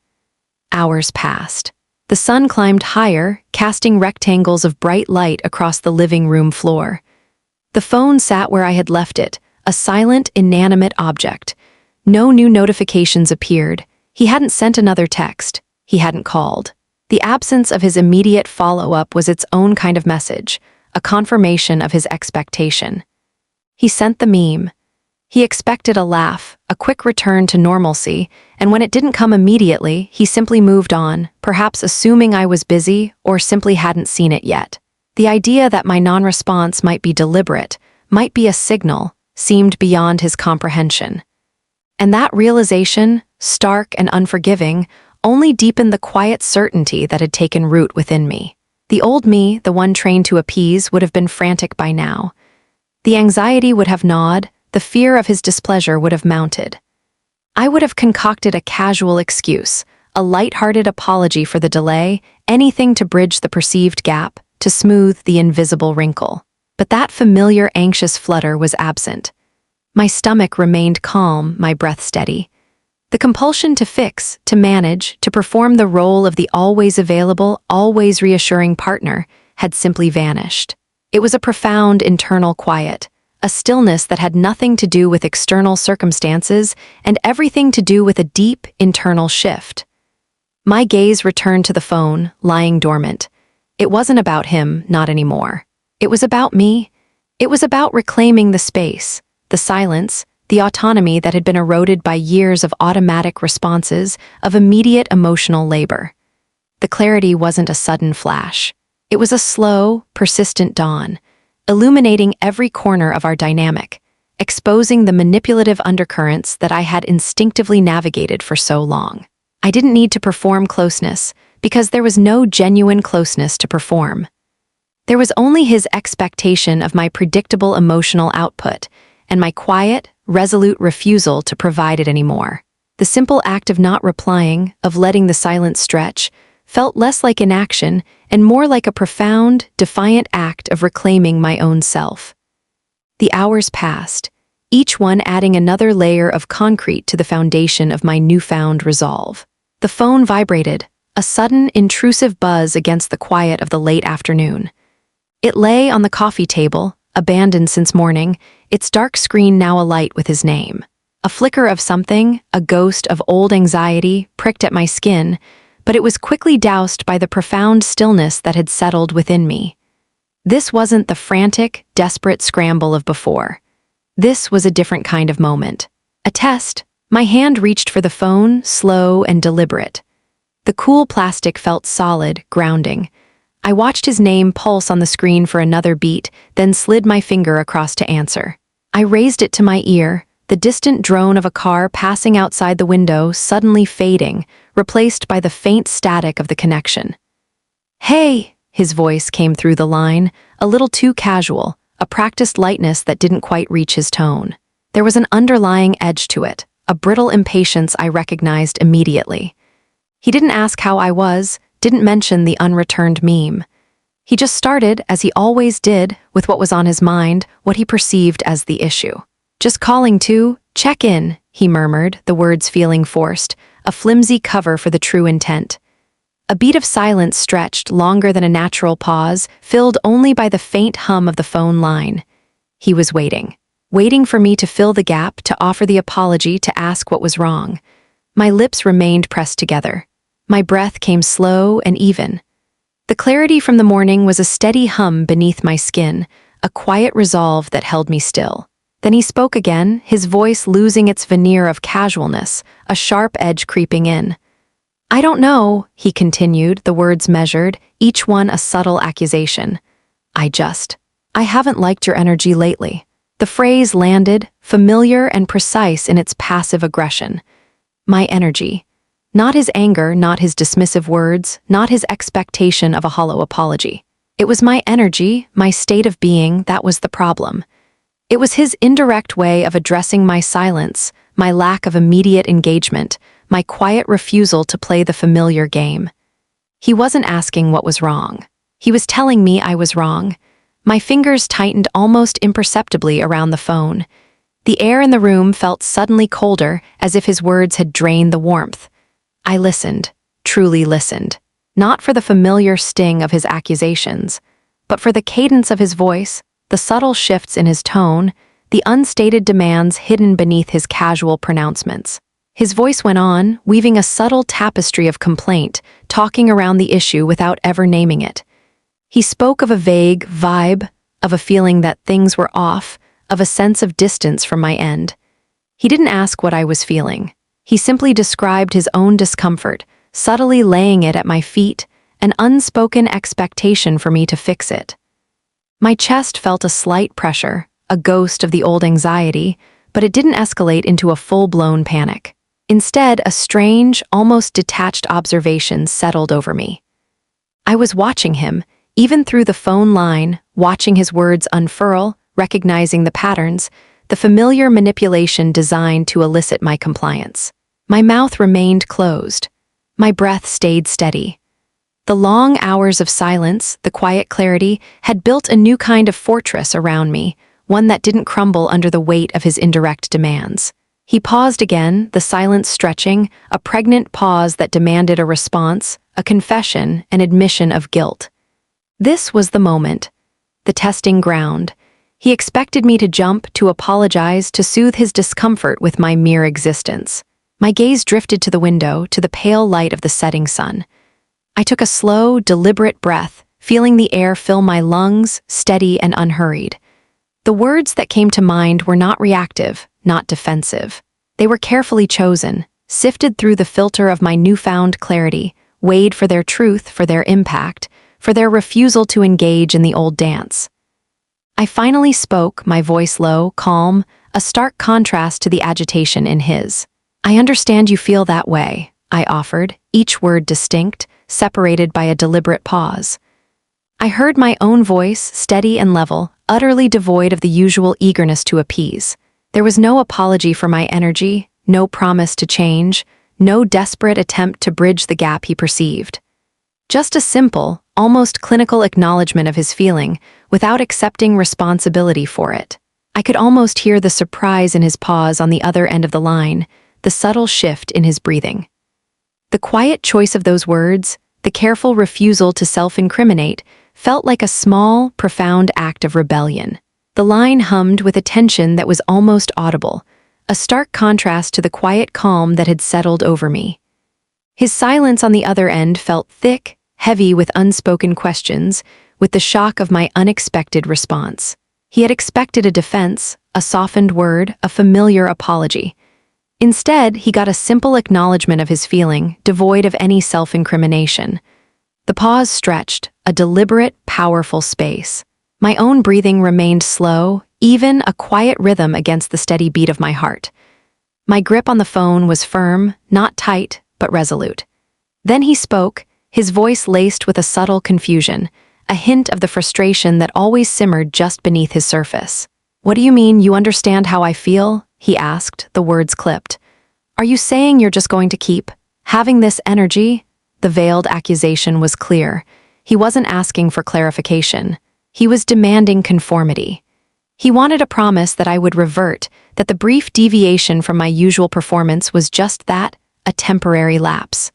Hours passed. The sun climbed higher, casting rectangles of bright light across the living room floor. The phone sat where I had left it, a silent, inanimate object. No new notifications appeared. He hadn't sent another text. He hadn't called. The absence of his immediate follow-up was its own kind of message, a confirmation of his expectation. He sent the meme. He expected a laugh, a quick return to normalcy, and when it didn't come immediately, he simply moved on, perhaps assuming I was busy or simply hadn't seen it yet. The idea that my non-response might be deliberate, might be a signal, seemed beyond his comprehension. And that realization, stark and unforgiving, only deepened the quiet certainty that had taken root within me. The old me, the one trained to appease, would have been frantic by now. The anxiety would have gnawed, the fear of his displeasure would have mounted. I would have concocted a casual excuse, a light-hearted apology for the delay, anything to bridge the perceived gap, to smooth the invisible wrinkle. But that familiar anxious flutter was absent. My stomach remained calm, my breath steady. The compulsion to fix, to manage, to perform the role of the always available, always reassuring partner had simply vanished. It was a profound internal quiet, a stillness that had nothing to do with external circumstances and everything to do with a deep internal shift. My gaze returned to the phone, lying dormant. It wasn't about him, not anymore. It was about me. It was about reclaiming the space, the silence, the autonomy that had been eroded by years of automatic responses, of immediate emotional labor. The clarity wasn't a sudden flash. It was a slow, persistent dawn, illuminating every corner of our dynamic, exposing the manipulative undercurrents that I had instinctively navigated for so long. I didn't need to perform closeness, because there was no genuine closeness to perform. There was only his expectation of my predictable emotional output, and my quiet, resolute refusal to provide it anymore. The simple act of not replying, of letting the silence stretch, felt less like inaction and more like a profound, defiant act of reclaiming my own self. The hours passed, each one adding another layer of concrete to the foundation of my newfound resolve. The phone vibrated, a sudden, intrusive buzz against the quiet of the late afternoon. It lay on the coffee table, abandoned since morning, its dark screen now alight with his name. A flicker of something, a ghost of old anxiety, pricked at my skin, but it was quickly doused by the profound stillness that had settled within me. This wasn't the frantic, desperate scramble of before. This was a different kind of moment. A test. My hand reached for the phone, slow and deliberate. The cool plastic felt solid, grounding. I watched his name pulse on the screen for another beat, then slid my finger across to answer. I raised it to my ear, the distant drone of a car passing outside the window suddenly fading, replaced by the faint static of the connection. "Hey!" His voice came through the line, a little too casual, a practiced lightness that didn't quite reach his tone. There was an underlying edge to it, a brittle impatience I recognized immediately. He didn't ask how I was, didn't mention the unreturned meme. He just started, as he always did, with what was on his mind, what he perceived as the issue. "Just calling to check in," he murmured, the words feeling forced, a flimsy cover for the true intent. A beat of silence stretched longer than a natural pause, filled only by the faint hum of the phone line. He was waiting for me to fill the gap, to offer the apology, to ask what was wrong. My lips remained pressed together. My breath came slow and even. The clarity from the morning was a steady hum beneath my skin, a quiet resolve that held me still. Then he spoke again, his voice losing its veneer of casualness, a sharp edge creeping in. "I don't know," he continued, the words measured, each one a subtle accusation. I haven't liked your energy lately." The phrase landed, familiar and precise in its passive aggression. My energy. Not his anger, not his dismissive words, not his expectation of a hollow apology. It was my energy, my state of being, that was the problem. It was his indirect way of addressing my silence, my lack of immediate engagement, my quiet refusal to play the familiar game. He wasn't asking what was wrong. He was telling me I was wrong. My fingers tightened almost imperceptibly around the phone. The air in the room felt suddenly colder, as if his words had drained the warmth. I listened, truly listened, not for the familiar sting of his accusations, but for the cadence of his voice, the subtle shifts in his tone, the unstated demands hidden beneath his casual pronouncements. His voice went on, weaving a subtle tapestry of complaint, talking around the issue without ever naming it. He spoke of a vague vibe, of a feeling that things were off, of a sense of distance from my end. He didn't ask what I was feeling. He simply described his own discomfort, subtly laying it at my feet, an unspoken expectation for me to fix it. My chest felt a slight pressure, a ghost of the old anxiety, but it didn't escalate into a full-blown panic. Instead, a strange, almost detached observation settled over me. I was watching him, even through the phone line, watching his words unfurl, recognizing the patterns, the familiar manipulation designed to elicit my compliance. My mouth remained closed. My breath stayed steady. The long hours of silence, the quiet clarity, had built a new kind of fortress around me, one that didn't crumble under the weight of his indirect demands. He paused again, the silence stretching, a pregnant pause that demanded a response, a confession, an admission of guilt. This was the moment, the testing ground. He expected me to jump, to apologize, to soothe his discomfort with my mere existence. My gaze drifted to the window, to the pale light of the setting sun. I took a slow, deliberate breath, feeling the air fill my lungs, steady and unhurried. The words that came to mind were not reactive, not defensive. They were carefully chosen, sifted through the filter of my newfound clarity, weighed for their truth, for their impact, for their refusal to engage in the old dance. I finally spoke, my voice low, calm, a stark contrast to the agitation in his. "I understand you feel that way," I offered, each word distinct, separated by a deliberate pause. I heard my own voice, steady and level, utterly devoid of the usual eagerness to appease. There was no apology for my energy, no promise to change, no desperate attempt to bridge the gap he perceived. Just a simple, almost clinical acknowledgement of his feeling, without accepting responsibility for it. I could almost hear the surprise in his pause on the other end of the line, the subtle shift in his breathing. The quiet choice of those words, the careful refusal to self-incriminate, felt like a small, profound act of rebellion. The line hummed with a tension that was almost audible, a stark contrast to the quiet calm that had settled over me. His silence on the other end felt thick, heavy with unspoken questions, with the shock of my unexpected response. He had expected a defense, a softened word, a familiar apology. Instead, he got a simple acknowledgement of his feeling, devoid of any self-incrimination. The pause stretched, a deliberate, powerful space. My own breathing remained slow, even a quiet rhythm against the steady beat of my heart. My grip on the phone was firm, not tight, but resolute. Then he spoke, his voice laced with a subtle confusion, a hint of the frustration that always simmered just beneath his surface. "What do you mean, you understand how I feel?" he asked, the words clipped. "Are you saying you're just going to keep having this energy?" The veiled accusation was clear. He wasn't asking for clarification. He was demanding conformity. He wanted a promise that I would revert, that the brief deviation from my usual performance was just that, a temporary lapse.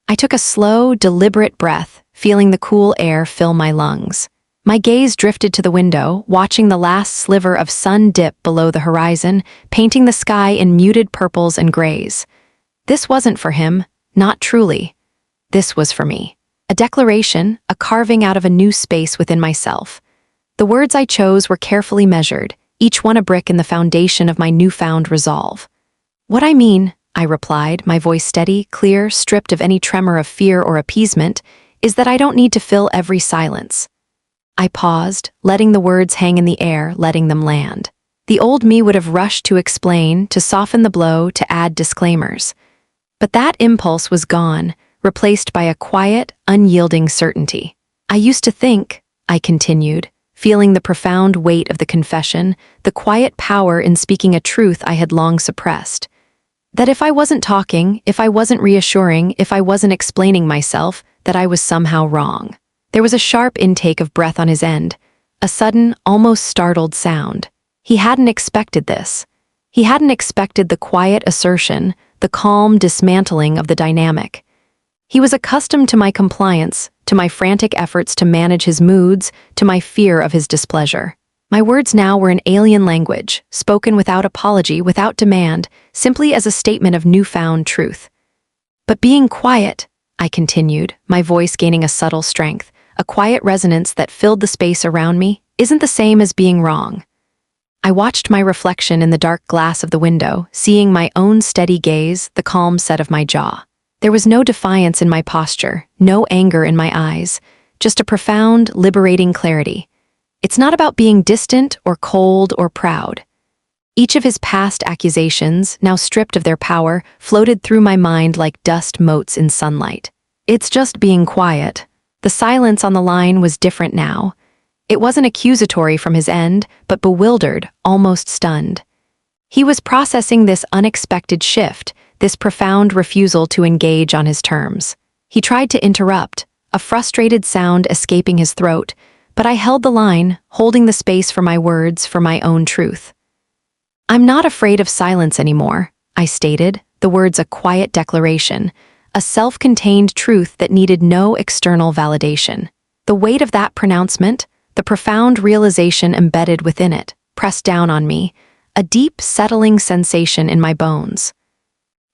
I took a slow, deliberate breath, feeling the cool air fill my lungs. My gaze drifted to the window, watching the last sliver of sun dip below the horizon, painting the sky in muted purples and grays. This wasn't for him, not truly. This was for me. A declaration, a carving out of a new space within myself. The words I chose were carefully measured, each one a brick in the foundation of my newfound resolve. "What I mean," I replied, my voice steady, clear, stripped of any tremor of fear or appeasement, "is that I don't need to fill every silence." I paused, letting the words hang in the air, letting them land. The old me would have rushed to explain, to soften the blow, to add disclaimers. But that impulse was gone, replaced by a quiet, unyielding certainty. "I used to think," I continued, feeling the profound weight of the confession, the quiet power in speaking a truth I had long suppressed, that if I wasn't talking, if I wasn't reassuring, if I wasn't explaining myself, that I was somehow wrong. There was a sharp intake of breath on his end, a sudden, almost startled sound. He hadn't expected this. He hadn't expected the quiet assertion, the calm dismantling of the dynamic. He was accustomed to my compliance, to my frantic efforts to manage his moods, to my fear of his displeasure. My words now were in alien language, spoken without apology, without demand, simply as a statement of newfound truth. "But being quiet," I continued, my voice gaining a subtle strength, a quiet resonance that filled the space around me, "isn't the same as being wrong." I watched my reflection in the dark glass of the window, seeing my own steady gaze, the calm set of my jaw. There was no defiance in my posture, no anger in my eyes, just a profound, liberating clarity. It's not about being distant or cold or proud. Each of his past accusations, now stripped of their power, floated through my mind like dust motes in sunlight. It's just being quiet. The silence on the line was different now. It wasn't accusatory from his end, but bewildered, almost stunned. He was processing this unexpected shift, this profound refusal to engage on his terms. He tried to interrupt, a frustrated sound escaping his throat, but I held the line, holding the space for my words, for my own truth. "I'm not afraid of silence anymore," I stated, the words a quiet declaration, a self-contained truth that needed no external validation. The weight of that pronouncement, the profound realization embedded within it, pressed down on me, a deep, settling sensation in my bones.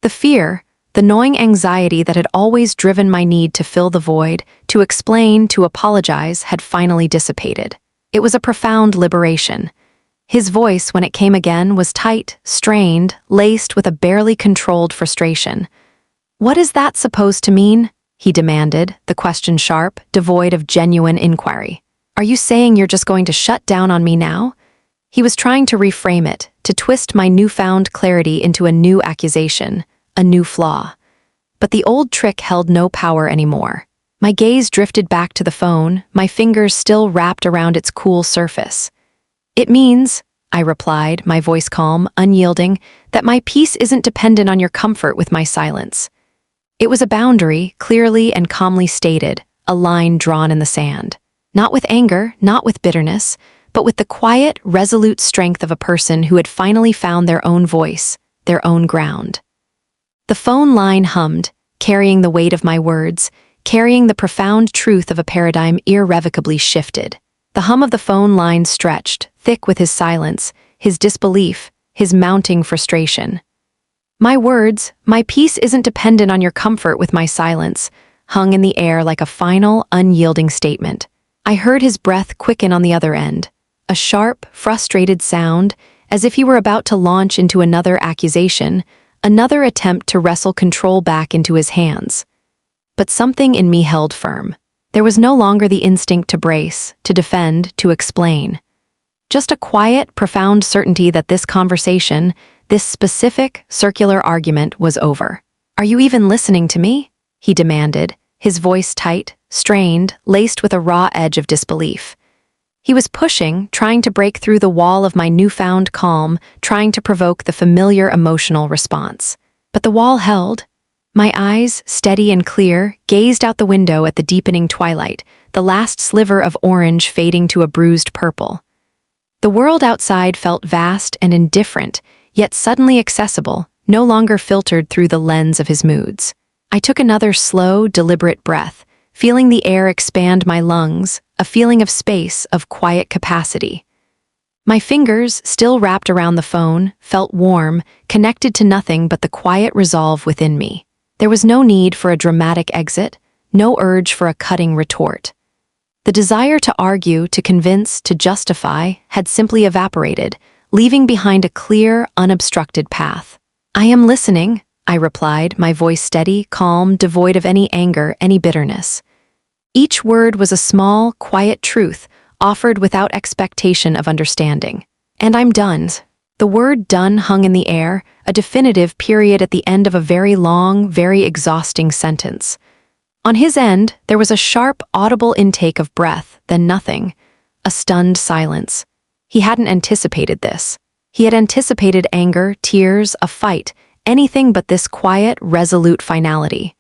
The fear, the gnawing anxiety that had always driven my need to fill the void, to explain, to apologize, had finally dissipated. It was a profound liberation. His voice, when it came again, was tight, strained, laced with a barely controlled frustration. "What is that supposed to mean?" he demanded, the question sharp, devoid of genuine inquiry. "Are you saying you're just going to shut down on me now?" He was trying to reframe it, to twist my newfound clarity into a new accusation, a new flaw. But the old trick held no power anymore. My gaze drifted back to the phone, my fingers still wrapped around its cool surface. "It means," I replied, my voice calm, unyielding, "that my peace isn't dependent on your comfort with my silence." It was a boundary, clearly and calmly stated, a line drawn in the sand. Not with anger, not with bitterness, but with the quiet, resolute strength of a person who had finally found their own voice, their own ground. The phone line hummed, carrying the weight of my words, carrying the profound truth of a paradigm irrevocably shifted. The hum of the phone line stretched, thick with his silence, his disbelief, his mounting frustration. My words, my peace isn't dependent on your comfort with my silence, hung in the air like a final, unyielding statement. I heard his breath quicken on the other end, a sharp, frustrated sound, as if he were about to launch into another accusation, another attempt to wrestle control back into his hands. But something in me held firm. There was no longer the instinct to brace, to defend, to explain. Just a quiet, profound certainty that this conversation, this specific, circular argument was over. "Are you even listening to me?" he demanded, his voice tight, strained, laced with a raw edge of disbelief. He was pushing, trying to break through the wall of my newfound calm, trying to provoke the familiar emotional response. But the wall held. My eyes, steady and clear, gazed out the window at the deepening twilight, the last sliver of orange fading to a bruised purple. The world outside felt vast and indifferent, yet suddenly accessible, no longer filtered through the lens of his moods. I took another slow, deliberate breath, feeling the air expand my lungs, a feeling of space, of quiet capacity. My fingers, still wrapped around the phone, felt warm, connected to nothing but the quiet resolve within me. There was no need for a dramatic exit, no urge for a cutting retort. The desire to argue, to convince, to justify had simply evaporated, leaving behind a clear, unobstructed path. "I am listening," I replied, my voice steady, calm, devoid of any anger, any bitterness. Each word was a small, quiet truth, offered without expectation of understanding. "And I'm done." The word "done" hung in the air, a definitive period at the end of a very long, very exhausting sentence. On his end, there was a sharp, audible intake of breath, then nothing. A stunned silence. He hadn't anticipated this. He had anticipated anger, tears, a fight, anything but this quiet, resolute finality.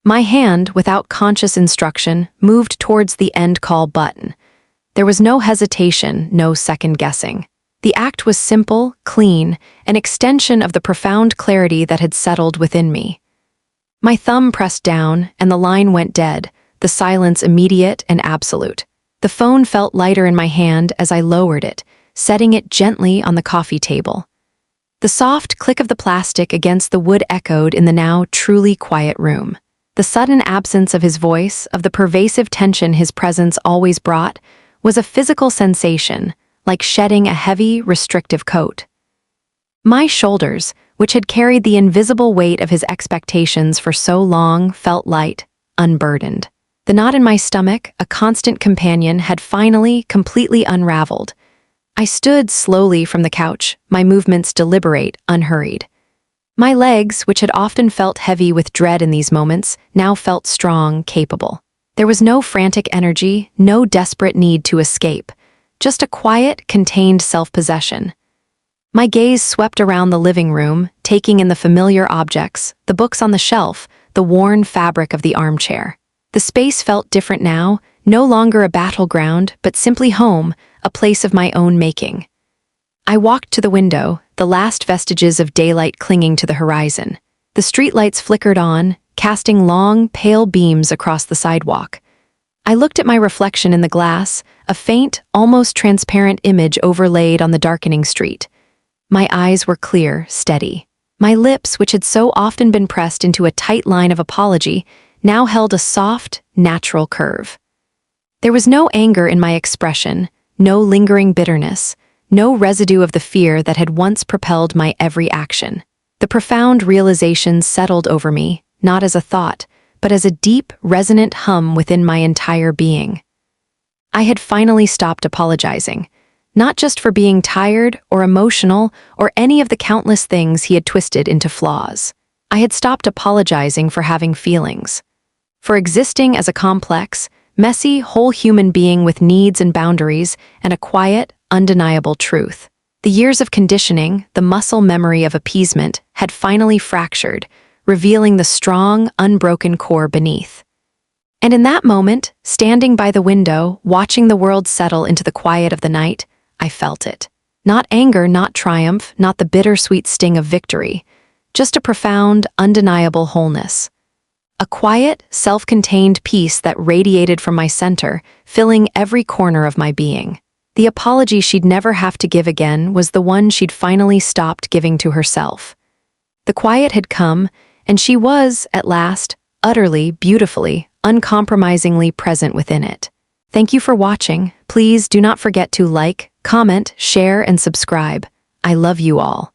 My hand, without conscious instruction, moved towards the end call button. There was no hesitation, no second-guessing. The act was simple, clean, an extension of the profound clarity that had settled within me. My thumb pressed down, and the line went dead, the silence immediate and absolute. The phone felt lighter in my hand as I lowered it, setting it gently on the coffee table. The soft click of the plastic against the wood echoed in the now truly quiet room. The sudden absence of his voice, of the pervasive tension his presence always brought, was a physical sensation, like shedding a heavy, restrictive coat. My shoulders, which had carried the invisible weight of his expectations for so long, felt light, unburdened. The knot in my stomach, a constant companion, had finally, completely unraveled. I stood slowly from the couch, my movements deliberate, unhurried. My legs, which had often felt heavy with dread in these moments, now felt strong, capable. There was no frantic energy, no desperate need to escape, just a quiet, contained self-possession. My gaze swept around the living room, taking in the familiar objects, the books on the shelf, the worn fabric of the armchair. The space felt different now, no longer a battleground, but simply home, a place of my own making. I walked to the window, the last vestiges of daylight clinging to the horizon. The streetlights flickered on, casting long, pale beams across the sidewalk. I looked at my reflection in the glass, a faint, almost transparent image overlaid on the darkening street. My eyes were clear, steady. My lips, which had so often been pressed into a tight line of apology, now held a soft, natural curve. There was no anger in my expression, no lingering bitterness, no residue of the fear that had once propelled my every action. The profound realization settled over me, not as a thought, but as a deep, resonant hum within my entire being. I had finally stopped apologizing, not just for being tired or emotional or any of the countless things he had twisted into flaws. I had stopped apologizing for having feelings, for existing as a complex, messy, whole human being with needs and boundaries and a quiet, undeniable truth. The years of conditioning, the muscle memory of appeasement, had finally fractured, revealing the strong, unbroken core beneath. And in that moment, standing by the window, watching the world settle into the quiet of the night, I felt it. Not anger, not triumph, not the bittersweet sting of victory, just a profound, undeniable wholeness. A quiet, self-contained peace that radiated from my center, filling every corner of my being. The apology she'd never have to give again was the one she'd finally stopped giving to herself. The quiet had come, and she was, at last, utterly, beautifully, uncompromisingly present within it. Thank you for watching. Please do not forget to like, comment, share, and subscribe. I love you all.